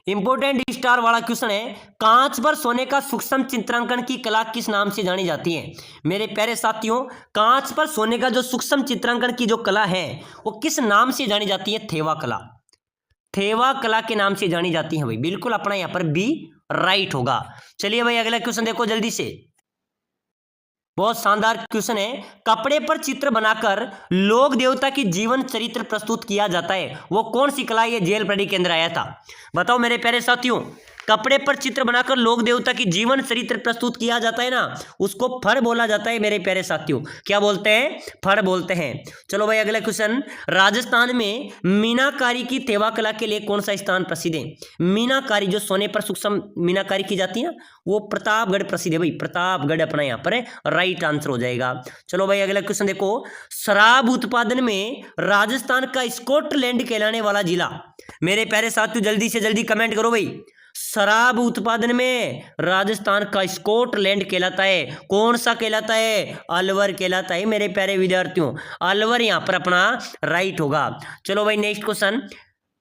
इंपॉर्टेंट स्टार वाला क्वेश्चन है। कांच पर सोने का सूक्ष्म चित्रांकन की कला किस नाम से जानी जाती है? मेरे प्यारे साथियों, कांच पर सोने का जो सूक्ष्म चित्रांकन की जो कला है वो किस नाम से जानी जाती है? थेवा कला। थेवा कला के नाम से जानी जाती है भाई। बिल्कुल अपना यहाँ पर बी राइट होगा। चलिए भाई अगला क्वेश्चन देखो जल्दी से, बहुत शानदार क्वेश्चन है। कपड़े पर चित्र बनाकर लोक देवता की जीवन चरित्र प्रस्तुत किया जाता है, वो कौन सी कला? ये जेल पढ़ी के अंदर आया था। बताओ मेरे प्यारे साथियों, कपड़े पर चित्र बनाकर लोक देवता की जीवन चरित्र प्रस्तुत किया जाता है ना, उसको फड़ बोला जाता है मेरे प्यारे साथियों। क्या बोलते हैं? फड़ बोलते हैं। चलो भाई अगला क्वेश्चन। राजस्थान में मीनाकारी की थेवा कला के लिए कौन सा स्थान प्रसिद्ध है? मीनाकारी जो सोने पर सूक्ष्म मीनाकारी की जाती है वो प्रतापगढ़ प्रसिद्ध है भाई। प्रतापगढ़ अपना यहाँ पर राइट आंसर हो जाएगा। चलो भाई अगला क्वेश्चन देखो। शराब उत्पादन में राजस्थान का स्कॉटलैंड कहलाने वाला जिला, मेरे प्यारे साथियों जल्दी से जल्दी कमेंट करो भाई। शराब उत्पादन में राजस्थान का स्कॉटलैंड कहलाता है, कौन सा कहलाता है? अलवर कहलाता है मेरे प्यारे विद्यार्थियों। अलवर यहाँ पर अपना राइट होगा। चलो भाई नेक्स्ट क्वेश्चन।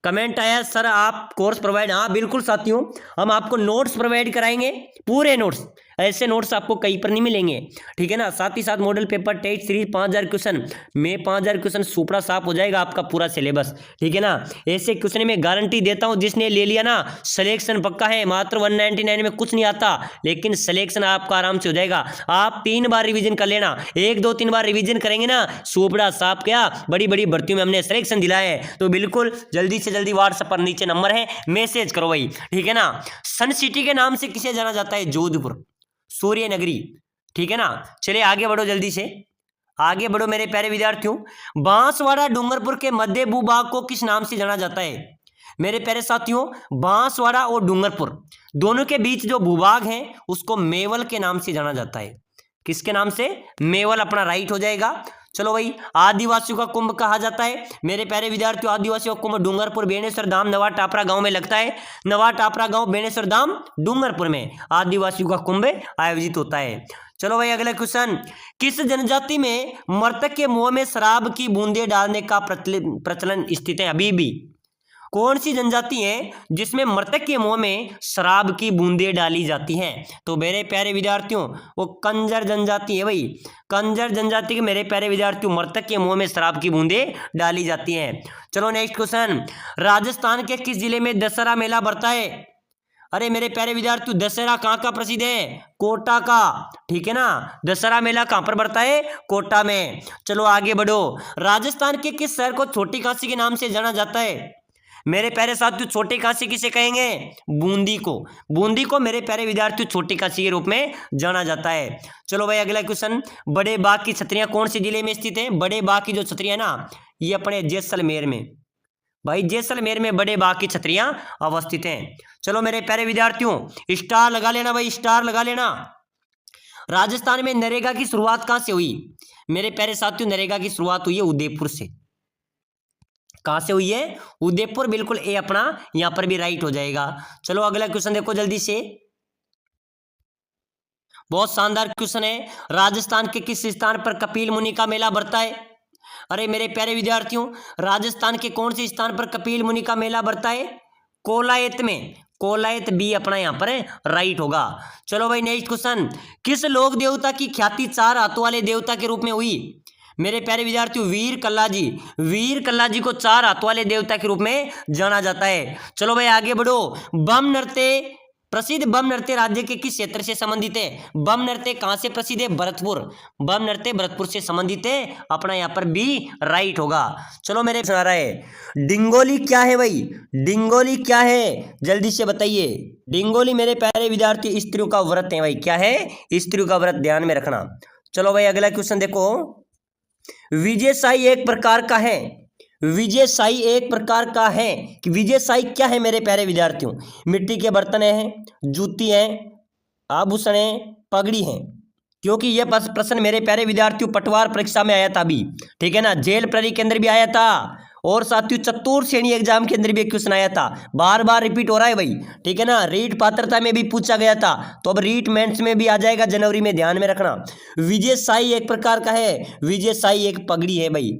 कमेंट आया सर आप कोर्स प्रोवाइड, हाँ बिल्कुल साथियों, हम आपको नोट्स प्रोवाइड कराएंगे, पूरे नोट्स ऐसे नोट्स आपको कहीं पर नहीं मिलेंगे, ठीक है ना। साथ ही साथ model paper test series 5000 question में 5000 क्वेश्चन सुपड़ा साफ हो जाएगा आपका पूरा सिलेबस, ठीक है ना। ऐसे क्वेश्चन में गारंटी देता हूं, जिसने ले लिया ना सिलेक्शन पक्का है। मात्र 199 में कुछ नहीं आता, लेकिन सिलेक्शन आपका आराम से हो जाएगा। आप 3 बार रिवीजन कर लेना, 1 2 3 बार रिवीजन करेंगे ना, सुपड़ा साफ क्या बड़ी बड़ी भर्तियों में हमने सिलेक्शन दिलाया है। तो बिल्कुल जल्दी से जल्दी व्हाट्सएप पर नीचे नंबर है, मैसेज करो भाई, ठीक है ना। सन सिटी के नाम से किसे जाना जाता है? जोधपुर, सूर्य नगरी, ठीक है ना। चलिए आगे बढ़ो, जल्दी से आगे बढ़ो मेरे प्यारे विद्यार्थियों। बांसवाड़ा डूंगरपुर के मध्य भूभाग को किस नाम से जाना जाता है? मेरे प्यारे साथियों, बांसवाड़ा और डूंगरपुर दोनों के बीच जो भूभाग है उसको मेवल के नाम से जाना जाता है। किसके नाम से? मेवल, अपना राइट हो जाएगा। चलो भाई, आदिवासियों का कुंभ कहा जाता है मेरे प्यारे विद्यार्थियों। आदिवासियों का कुंभ डूंगरपुर बेणेश्वर धाम नवा टापरा गांव में लगता है। नवा टापरा गांव बेणेश्वर धाम डूंगरपुर में आदिवासियों का कुंभ आयोजित होता है। चलो भाई अगला क्वेश्चन, किस जनजाति में मृतक के मुंह में शराब की बूंदें डालने का प्रचलन स्थित है अभी भी? कौन सी जनजाति है जिसमें मृतक के मुंह में शराब की बूंदें डाली जाती हैं? तो मेरे प्यारे विद्यार्थियों, वो कंजर जनजाति है भाई। कंजर जनजाति के मेरे प्यारे विद्यार्थियों मृतक के मुंह में शराब की बूंदें डाली जाती हैं। चलो नेक्स्ट क्वेश्चन, राजस्थान के किस जिले में दशहरा मेला बढ़ता है? अरे मेरे प्यारे विद्यार्थियों, दशहरा कहाँ का प्रसिद्ध है? कोटा का, ठीक है ना। दशहरा मेला कहाँ पर बढ़ता है? कोटा में। चलो आगे बढ़ो, राजस्थान के किस शहर को छोटी काशी के नाम से जाना जाता है? मेरे प्यारे साथियों, छोटी काशी किसे कहेंगे? बूंदी को। बूंदी को मेरे प्यारे विद्यार्थियों छोटी काशी के रूप में जाना जाता है। चलो भाई अगला क्वेश्चन, बड़े बाघ की छतरियां कौन से जिले में स्थित है? बड़े बाघ की जो छतरियां ना, ये अपने जैसलमेर में, भाई जैसलमेर में बड़े बाघ की छतरियां अवस्थित हैं। चलो मेरे प्यारे विद्यार्थियों, स्टार लगा लेना भाई, स्टार लगा लेना। राजस्थान में नरेगा की शुरुआत कहां से हुई? मेरे प्यारे साथियों, नरेगा की शुरुआत हुई है उदयपुर से। कहां से हुई है? उदयपुर, बिल्कुल ए अपना यहां पर भी राइट हो जाएगा। चलो अगला क्वेश्चन देखो जल्दी से, बहुत शानदार क्वेश्चन है। राजस्थान के किस स्थान पर कपिल मुनि का मेला बढ़ता है? अरे मेरे प्यारे विद्यार्थियों, राजस्थान के कौन से स्थान पर कपिल मुनि का मेला बढ़ता है? कोलायत में। कोलायत बी अपना यहां पर राइट होगा। चलो भाई नेक्स्ट क्वेश्चन, किस लोक देवता की ख्याति 4 हाथों वाले देवता के रूप में हुई? मेरे प्यारे विद्यार्थियों, वीर कल्लाजी। वीर कल्लाजी को 4 हाथों वाले देवता के रूप में जाना जाता है। चलो भाई आगे बढ़ो, बम नृत्य प्रसिद्ध बम नृत्य राज्य के किस क्षेत्र से संबंधित है? बम नृत्य कहां से प्रसिद्ध है? भरतपुर। बम नृत्य भरतपुर से संबंधित है, अपना यहां पर बी राइट होगा। चलो मेरे सुना रहा है, डिंगोली क्या है भाई? डिंगोली क्या है, जल्दी से बताइए। डिंगोली मेरे प्यारे विद्यार्थी स्त्रियों का व्रत है भाई। क्या है? स्त्रियों का व्रत, ध्यान में रखना। चलो भाई अगला क्वेश्चन देखो, विजय साई एक प्रकार का है। विजय साई एक प्रकार का है कि विजय साई क्या है मेरे प्यारे विद्यार्थियों? मिट्टी के बर्तन हैं, जूती हैं, आभूषण हैं, पगड़ी हैं। क्योंकि यह प्रश्न मेरे प्यारे विद्यार्थियों पटवार परीक्षा में आया था अभी, ठीक है ना। जेल प्रहरी के अंदर भी आया था, और साथियों चतुर्थ श्रेणी एग्जाम के अंदर भी एक क्वेश्चन आया था। बार बार रिपीट हो रहा है भाई, ठीक है ना। रीट पात्रता में भी पूछा गया था, तो अब रीट मेंस में भी आ जाएगा जनवरी में, ध्यान में रखना। विजय साई एक प्रकार का है, विजय साई एक पगड़ी है भाई।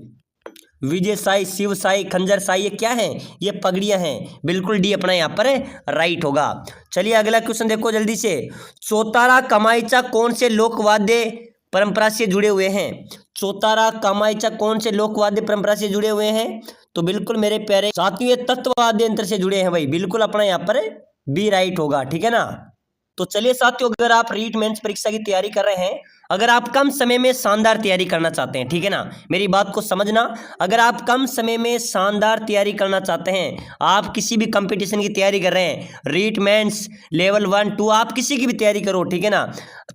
विजय साई, शिव साई, खंजर साई, ये क्या है? ये पगड़ियां हैं, बिल्कुल डी अपना यहाँ पर राइट होगा। चलिए अगला क्वेश्चन देखो जल्दी से, चौतारा कमाईचा कौन से लोकवाद्य परंपरा से जुड़े हुए हैं? चौतारा कमाईचा कौन से लोकवाद्य परंपरा से जुड़े हुए हैं? तो बिल्कुल मेरे प्यारे साथियों ये तत्ववाद्य यंत्र से जुड़े हैं भाई, बिल्कुल अपना यहाँ पर बी राइट होगा, ठीक है ना। तो चलिए साथियों, अगर आप रीट मेंस परीक्षा की तैयारी कर रहे हैं, अगर आप कम समय में शानदार तैयारी करना चाहते हैं, ठीक है ना, मेरी बात को समझना। अगर आप कम समय में शानदार तैयारी करना चाहते हैं, आप किसी भी कंपटीशन की तैयारी कर रहे हैं, रीट मेंस लेवल 1 2 आप किसी की भी तैयारी करो, ठीक है ना,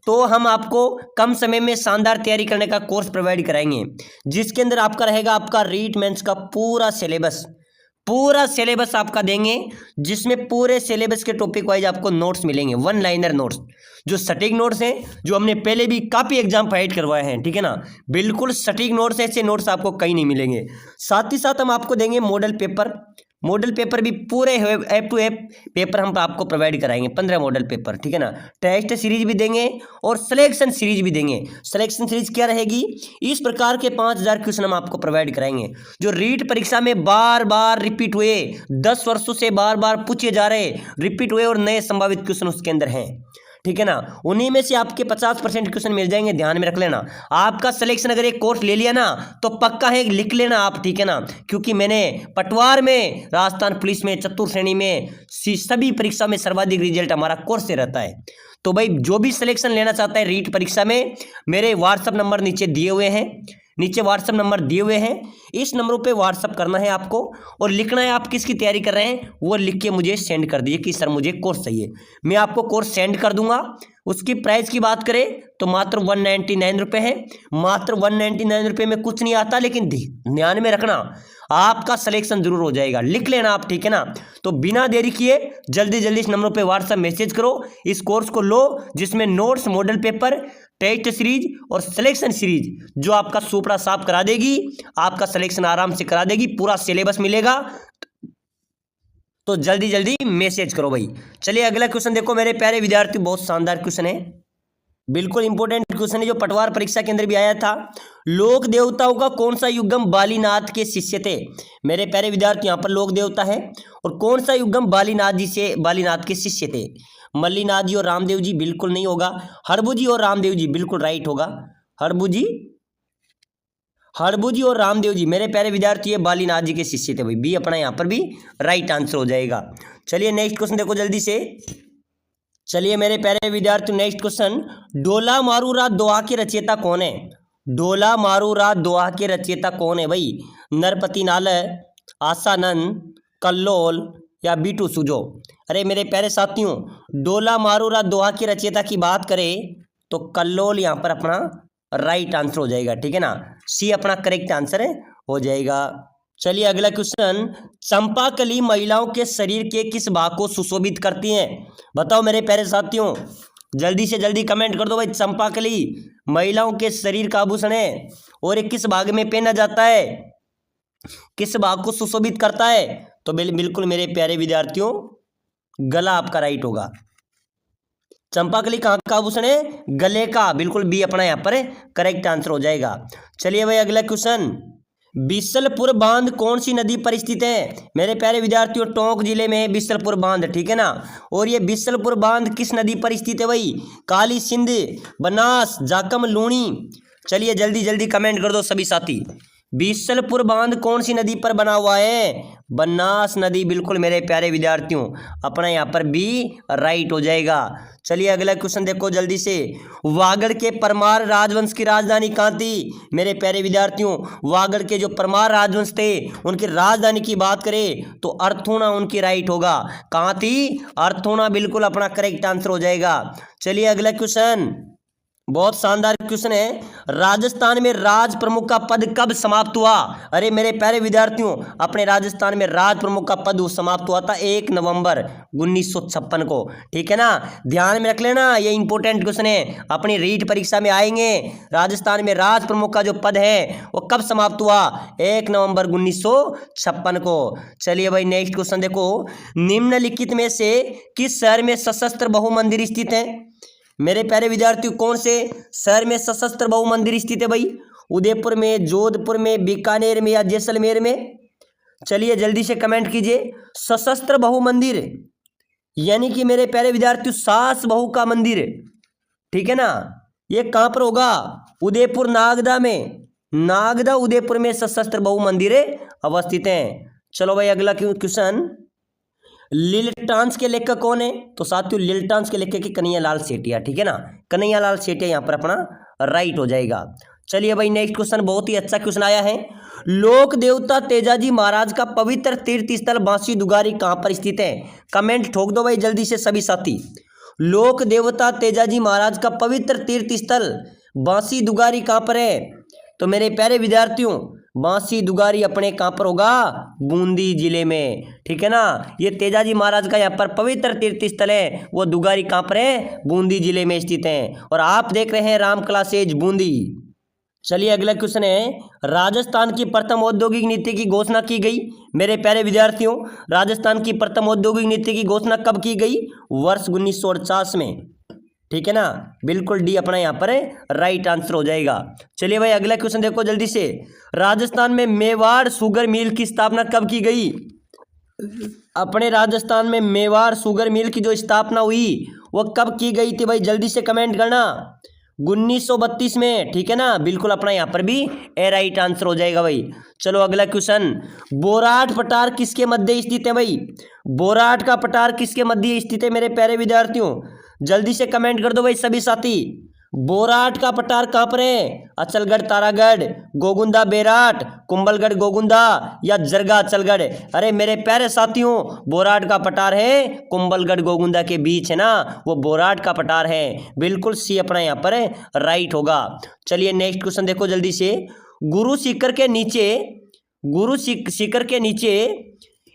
तो हम आपको कम समय में शानदार तैयारी करने का कोर्स प्रोवाइड कराएंगे, जिसके अंदर आपका रहेगा आपका रीट मेंस का पूरा सिलेबस आपका देंगे, जिसमें पूरे सिलेबस के टॉपिक वाइज आपको नोट्स मिलेंगे, 1 लाइनर नोट्स, जो सटीक नोट्स हैं, जो हमने पहले भी काफ़ी एग्जाम प्रोवाइड करवाए हैं, ठीक है ना, बिल्कुल सटीक नोट्स, ऐसे नोट्स आपको कहीं नहीं मिलेंगे। साथ ही साथ हम आपको देंगे मॉडल पेपर भी पूरे एफ टू एफ पेपर हम आपको प्रोवाइड कराएंगे, 15 मॉडल पेपर, ठीक है ना। टेस्ट सीरीज भी देंगे और सिलेक्शन सीरीज भी देंगे। सिलेक्शन सीरीज क्या रहेगी? इस प्रकार के 5000 क्वेश्चन हम आपको प्रोवाइड कराएंगे, जो रीट परीक्षा में बार बार रिपीट हुए, 10 वर्षों से बार बार पूछे जा रहे, रिपीट हुए और नए संभावित क्वेश्चन उसके अंदर हैं, ठीक है ना। उन्हीं में से आपके 50% क्वेश्चन मिल जाएंगे, ध्यान में रख लेना। आपका सिलेक्शन अगर एक कोर्स ले लिया ना तो पक्का है, लिख लेना आप, ठीक है ना। क्योंकि मैंने पटवार में, राजस्थान पुलिस में, चतुर्थ श्रेणी में, सभी परीक्षा में सर्वाधिक रिजल्ट हमारा कोर्स से रहता है। तो भाई जो भी सिलेक्शन लेना चाहता है रीट परीक्षा में, मेरे व्हाट्सअप नंबर नीचे दिए हुए हैं, नीचे व्हाट्सअप नंबर दिए हुए हैं, इस नंबरों पे व्हाट्सअप करना है आपको और लिखना है आप किसकी तैयारी कर रहे हैं, वो लिख के मुझे सेंड कर दीजिए कि सर मुझे कोर्स चाहिए। मैं आपको कोर्स सेंड कर दूंगा। उसकी प्राइस की बात करें तो मात्र 199 रुपये है। मात्र 199 रुपये में कुछ नहीं आता, लेकिन ध्यान में रखना आपका सिलेक्शन जरूर हो जाएगा, लिख लेना आप, ठीक है ना। तो बिना देरी किए जल्दी जल्दी इस नंबर पे व्हाट्सएप मैसेज करो, इस कोर्स को लो जिसमें notes, model paper, test series और सिलेक्शन सीरीज जो आपका सुपड़ा साफ करा देगी, आपका सिलेक्शन आराम से करा देगी, पूरा सिलेबस मिलेगा। तो जल्दी जल्दी मैसेज करो भाई। चलिए अगला क्वेश्चन देखो मेरे प्यारे विद्यार्थी, बहुत शानदार क्वेश्चन है, बिल्कुल इंपॉर्टेंट क्वेश्चन है जो पटवार परीक्षा के अंदर भी आया था। लोक देवताओं का कौन सा युगम बालीनाथ के शिष्य थे? मेरे प्यारे विद्यार्थी यहाँ पर लोक देवता है और कौन सा युगम बालीनाथ के शिष्य थे? मल्लीनाथ जी और रामदेव जी बिल्कुल नहीं होगा, हरबू जी और रामदेव जी बिल्कुल राइट होगा। हरबू जी और रामदेव जी मेरे प्यारे विद्यार्थी ये बालीनाथ जी के शिष्य थे भाई, बी अपना यहाँ पर भी राइट आंसर हो जाएगा। चलिए नेक्स्ट क्वेश्चन देखो जल्दी से। चलिए मेरे प्यारे विद्यार्थी नेक्स्ट क्वेश्चन, डोला मारू रात दोहा के रचयिता कौन है? डोला मारू रात दोहा के रचयिता कौन है भाई? नरपति नाल, आसानंद, कल्लोल या बीटू सुजो? अरे मेरे प्यारे साथियों, डोला मारू रात दोहा के रचयिता की बात करें तो कल्लोल यहाँ पर अपना राइट आंसर हो जाएगा, ठीक है ना। सी अपना करेक्ट आंसर हो जाएगा। चलिए अगला क्वेश्चन, चंपाकली महिलाओं के शरीर के किस भाग को सुशोभित करती हैं? बताओ मेरे प्यारे साथियों, जल्दी से जल्दी कमेंट कर दो भाई। चंपाकली महिलाओं के शरीर का आभूषण है और ये किस भाग में पहना जाता है, किस भाग को सुशोभित करता है? तो बिल्कुल मेरे प्यारे विद्यार्थियों गला आपका राइट होगा। चंपाकली कहाँ का आभूषण है? गले का, बिल्कुल बी अपना यहाँ पर करेक्ट आंसर हो जाएगा। चलिए भाई अगला क्वेश्चन, बिसलपुर बांध कौन सी नदी पर स्थित है? मेरे प्यारे विद्यार्थियों टोंक जिले में है बिसलपुर बांध, ठीक है ना। और ये बिसलपुर बांध किस नदी पर स्थित है भाई? काली सिंध, बनास, जाकम, लूणी? चलिए जल्दी जल्दी कमेंट कर दो सभी साथी। बिसलपुर बांध कौन सी नदी पर बना हुआ है? बनास नदी, बिल्कुल मेरे प्यारे विद्यार्थियों अपना यहाँ पर बी राइट हो जाएगा। चलिए अगला क्वेश्चन देखो जल्दी से, वागड़ के परमार राजवंश की राजधानी कहाँ थी? मेरे प्यारे विद्यार्थियों वागड़ के जो परमार राजवंश थे उनकी राजधानी की बात करें तो अर्थूणा उनकी राइट होगा। कहाँ थी? अर्थूणा, बिल्कुल अपना करेक्ट आंसर हो जाएगा। चलिए अगला क्वेश्चन, बहुत शानदार क्वेश्चन है, राजस्थान में राज प्रमुख का पद कब समाप्त हुआ? अरे मेरे प्यारे विद्यार्थियों अपने राजस्थान में राज प्रमुख का पद समाप्त हुआ था 1 नवंबर 1956 को, ठीक है ना। ध्यान में रख लेना, ये इंपॉर्टेंट क्वेश्चन है, अपनी रीट परीक्षा में आएंगे। राजस्थान में राज प्रमुख का जो पद है वो कब समाप्त हुआ? 1 नवंबर 1956 को। चलिए भाई नेक्स्ट क्वेश्चन देखो, निम्नलिखित में से किस शहर में सशस्त्र बहुमंदिर स्थित है? मेरे प्यारे विद्यार्थियों कौन से शहर में सशस्त्र बहुमंदिर स्थित है भाई? उदयपुर में, जोधपुर में, बीकानेर में या जैसलमेर में? चलिए जल्दी से कमेंट कीजिए। सशस्त्र बहुमंदिर यानी कि मेरे प्यारे विद्यार्थियों सास बहू का मंदिर, ठीक है ना। ये कहाँ पर होगा? उदयपुर नागदा में, नागदा उदयपुर में सशस्त्र बहुमंदिर अवस्थित हैं। चलो भाई अगला क्वेश्चन, लिलटांस के लेखक कौन है? तो साथियों लिलटांस के लेखक की कन्हैयालाल सेठिया, ठीक है ना। कन्हैयालाल सेठिया यहाँ पर अपना राइट हो जाएगा। चलिए भाई नेक्स्ट क्वेश्चन, बहुत ही अच्छा क्वेश्चन आया है, लोक देवता तेजाजी महाराज का पवित्र तीर्थ स्थल बांसी दुगारी कहाँ पर स्थित है? कमेंट ठोक दो भाई जल्दी से सभी साथी। लोक देवता तेजाजी महाराज का पवित्र तीर्थ स्थल बांसी दुगारी कहाँ पर है? तो मेरे प्यारे विद्यार्थियों बांसी दुगारी अपने कहाँ पर होगा? बूंदी जिले में, ठीक है ना। ये तेजाजी महाराज का यहाँ पर पवित्र तीर्थ स्थल है, वो दुगारी कहाँ पर है? बूंदी जिले में स्थित है। और आप देख रहे हैं राम क्लासेज बूंदी। चलिए अगला क्वेश्चन है, राजस्थान की प्रथम औद्योगिक नीति की घोषणा की गई? मेरे प्यारे विद्यार्थियों राजस्थान की प्रथम औद्योगिक नीति की घोषणा कब की गई? वर्ष 1949 में, ठीक है ना। बिल्कुल डी अपना यहाँ पर राइट आंसर हो जाएगा। चलिए भाई अगला क्वेश्चन देखो जल्दी से, राजस्थान में मेवाड़ शुगर मिल की स्थापना कब की गई? अपने राजस्थान में मेवाड़ शुगर मिल की जो स्थापना हुई वो कब की गई थी भाई? जल्दी से कमेंट करना। 1932 में, ठीक है ना। बिल्कुल अपना यहाँ पर भी ए राइट आंसर हो जाएगा भाई। चलो अगला क्वेश्चन, बोराट पठार किसके मध्य स्थित है भाई? बोराट का पठार किसके मध्य स्थित है मेरे प्यारे विद्यार्थियों? जल्दी से कमेंट कर दो भाई सभी साथी। बोराट का पठार कहाँ पर है? अचलगढ़ तारागढ़, गोगुंदा बेराट, कुंभलगढ़ गोगुंदा या जरगा अचलगढ़? अरे मेरे प्यारे साथियों, बोराट का पठार है कुंभलगढ़ गोगुंदा के बीच है ना, वो बोराट का पठार है। बिल्कुल सी अपना यहाँ पर राइट होगा। चलिए नेक्स्ट क्वेश्चन देखो जल्दी से। गुरु शिखर के नीचे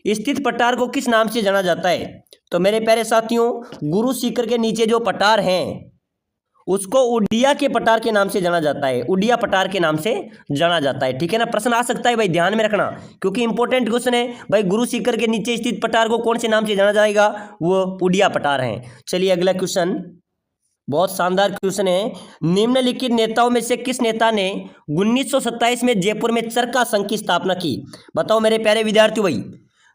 स्थित पठार को किस नाम से जाना जाता है? तो मेरे प्यारे साथियों, गुरु शिखर के नीचे जो पठार हैं उसको उडिया के पठार के नाम से जाना जाता है। उडिया पठार के नाम से जाना जाता है, ठीक है ना। प्रश्न आ सकता है भाई, ध्यान में रखना, क्योंकि इंपॉर्टेंट क्वेश्चन है भाई। गुरु शिखर के नीचे स्थित पठार को कौन से नाम से जाना जाएगा? वो उडिया पठार है। चलिए अगला क्वेश्चन, बहुत शानदार क्वेश्चन है। निम्नलिखित नेताओं में से किस नेता ने 1927 में जयपुर में चरखा संघ की स्थापना की? बताओ मेरे प्यारे विद्यार्थियों भाई,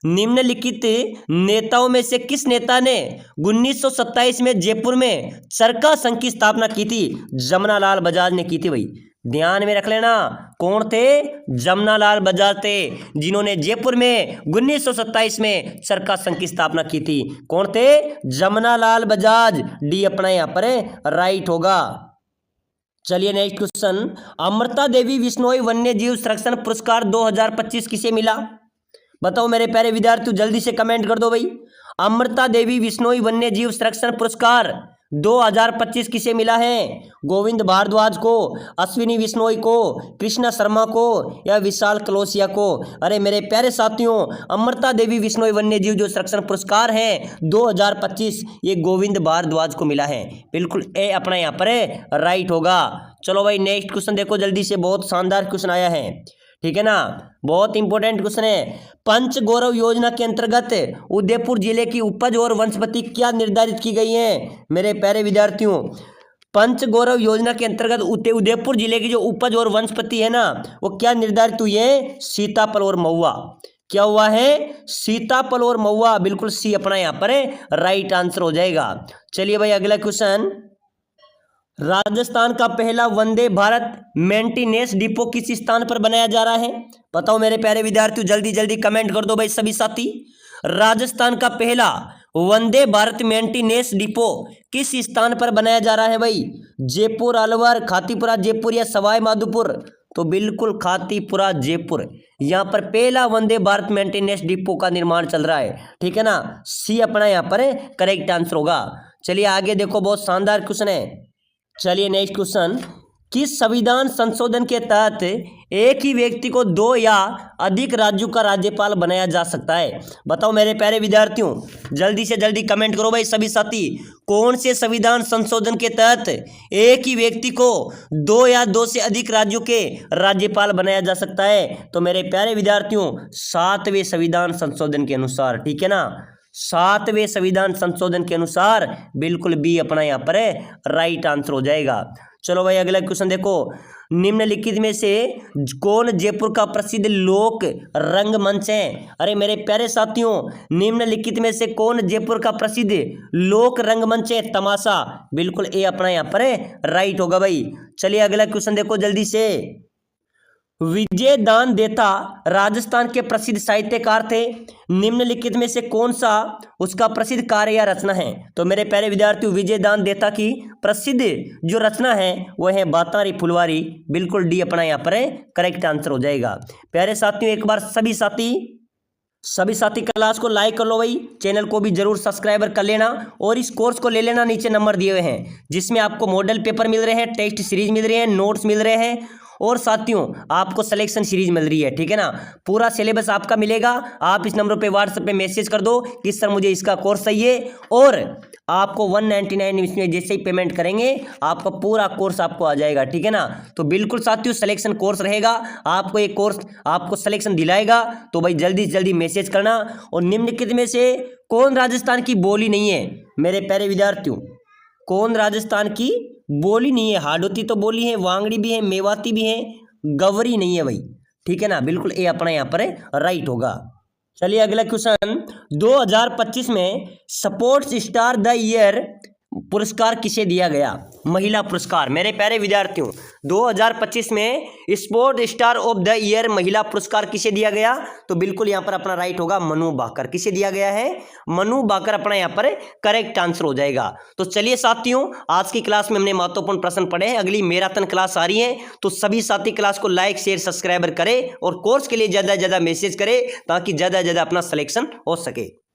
निम्नलिखित नेताओं में से किस नेता ने 1927 में जयपुर में चरखा संघ की स्थापना की थी? जमनालाल बजाज ने की थी भाई, ध्यान में रख लेना। कौन थे? जमनालाल बजाज थे, जिन्होंने जयपुर में 1927 में चरखा संघ की स्थापना की थी। कौन थे? जमनालाल बजाज। डी अपना यहाँ पर राइट होगा। चलिए नेक्स्ट क्वेश्चन, अमृता देवी बिश्नोई वन्य जीव संरक्षण पुरस्कार 2025 किसे मिला? बताओ मेरे प्यारे विद्यार्थियों, जल्दी से कमेंट कर दो भाई। अमृता देवी बिश्नोई वन्य जीव संरक्षण पुरस्कार 2025 किसे मिला है? गोविंद भारद्वाज को, अश्विनी बिश्नोई को, कृष्णा शर्मा को या विशाल कलोसिया को? अरे मेरे प्यारे साथियों, अमृता देवी बिश्नोई वन्य जीव जो संरक्षण पुरस्कार है 2025, ये गोविंद भारद्वाज को मिला है। बिल्कुल ए अपना यहाँ पर राइट होगा। चलो भाई नेक्स्ट क्वेश्चन देखो जल्दी से, बहुत शानदार क्वेश्चन आया है, ठीक है ना, बहुत इंपॉर्टेंट क्वेश्चन है। पंच गौरव योजना के अंतर्गत उदयपुर जिले की उपज और वनस्पति क्या निर्धारित की गई है? मेरे प्यारे विद्यार्थियों, पंच गौरव योजना के अंतर्गत उदयपुर जिले की जो उपज और वनस्पति है ना, वो क्या निर्धारित हुई है? सीताफल और महुआ। क्या हुआ है? सीताफल और महुआ। बिल्कुल सी अपना यहाँ पर राइट आंसर हो जाएगा। चलिए भाई अगला क्वेश्चन, राजस्थान का पहला वंदे भारत मेंटेनेंस डिपो किस स्थान पर बनाया जा रहा है? बताओ मेरे प्यारे विद्यार्थियों, जल्दी जल्दी कमेंट कर दो भाई सभी साथी। राजस्थान का पहला वंदे भारत मेंटेनेंस डिपो किस स्थान पर बनाया जा रहा है भाई? जयपुर, अलवर, खातीपुरा जयपुर या सवाई माधोपुर? तो बिल्कुल खातीपुरा जयपुर, यहाँ पर पहला वंदे भारत मेंटेनेंस डिपो का निर्माण चल रहा है, ठीक है ना। सी अपना यहाँ पर करेक्ट आंसर होगा। चलिए आगे देखो, बहुत शानदार क्वेश्चन है। चलिए नेक्स्ट क्वेश्चन, किस संविधान संशोधन के तहत एक ही व्यक्ति को 2 या अधिक राज्यों का राज्यपाल बनाया जा सकता है? बताओ मेरे प्यारे विद्यार्थियों, जल्दी से जल्दी कमेंट करो भाई सभी साथी। कौन से संविधान संशोधन के तहत एक ही व्यक्ति को 2 या 2 से अधिक राज्यों के राज्यपाल बनाया जा सकता है? तो मेरे प्यारे विद्यार्थियों, 7वें संविधान संशोधन के अनुसार, ठीक है ना, 7वें संविधान संशोधन के अनुसार बिल्कुल बी अपना यहाँ पर राइट आंसर हो जाएगा। चलो भाई अगला क्वेश्चन देखो, निम्नलिखित में से कौन जयपुर का प्रसिद्ध लोक रंगमंच है? अरे मेरे प्यारे साथियों, निम्नलिखित में से कौन जयपुर का प्रसिद्ध लोक रंगमंच है? तमाशा। बिल्कुल ए अपना यहाँ पर राइट होगा भाई। चलिए अगला क्वेश्चन देखो जल्दी से, विजय दान देता राजस्थान के प्रसिद्ध साहित्यकार थे, निम्नलिखित में से कौन सा उसका प्रसिद्ध कार्य या रचना है? तो मेरे प्यारे विद्यार्थियों, विजय दान देता की प्रसिद्ध जो रचना है वो है बातारी फुलवारी। बिल्कुल डी अपना यहाँ पर करेक्ट आंसर हो जाएगा। प्यारे साथियों, एक बार सभी साथी क्लास को लाइक कर लो भाई, चैनल को भी जरूर सब्सक्राइबर कर लेना और इस कोर्स को ले लेना। नीचे नंबर दिए हुए हैं जिसमें आपको मॉडल पेपर मिल रहे हैं, टेस्ट सीरीज मिल रही है, नोट्स मिल रहे हैं और साथियों आपको सिलेक्शन सीरीज मिल रही है, ठीक है ना। पूरा सिलेबस आपका मिलेगा। आप इस नंबर पे व्हाट्सएप पे मैसेज कर दो कि सर मुझे इसका कोर्स चाहिए, और आपको 199 इसमें जैसे ही पेमेंट करेंगे आपका पूरा कोर्स आपको आ जाएगा, ठीक है ना। तो बिल्कुल साथियों सिलेक्शन कोर्स रहेगा, आपको एक कोर्स आपको सिलेक्शन दिलाएगा। तो भाई जल्दी से जल्दी मैसेज करना। और निम्नलिखित में से कौन राजस्थान की बोली नहीं है? मेरे प्यारे विद्यार्थियों, कौन राजस्थान की बोली नहीं है? हाडोती तो बोली है, वांगड़ी भी है, मेवाती भी है, गवरी नहीं है भाई, ठीक है ना। बिल्कुल ए अपना यहाँ पर राइट होगा। चलिए अगला क्वेश्चन, 2025 में स्पोर्ट्स स्टार द ईयर पुरस्कार किसे दिया गया? महिला पुरस्कार। मेरे प्यारे विद्यार्थियों, 2025 में sport star of the year महिला पुरस्कार किसे दिया गया? तो बिल्कुल यहां पर अपना राइट होगा मनु भाकर। किसे दिया गया है? मनु भाकर अपना यहां पर करेक्ट आंसर हो जाएगा। तो चलिए साथियों, आज की क्लास में हमने महत्वपूर्ण प्रश्न पढ़े हैं। अगली मैराथन क्लास आ रही है, तो सभी साथी क्लास को लाइक शेयर सब्सक्राइबर करें और कोर्स के लिए ज्यादा से ज्यादा मैसेज करें ताकि ज्यादा से ज्यादा अपना सिलेक्शन हो सके।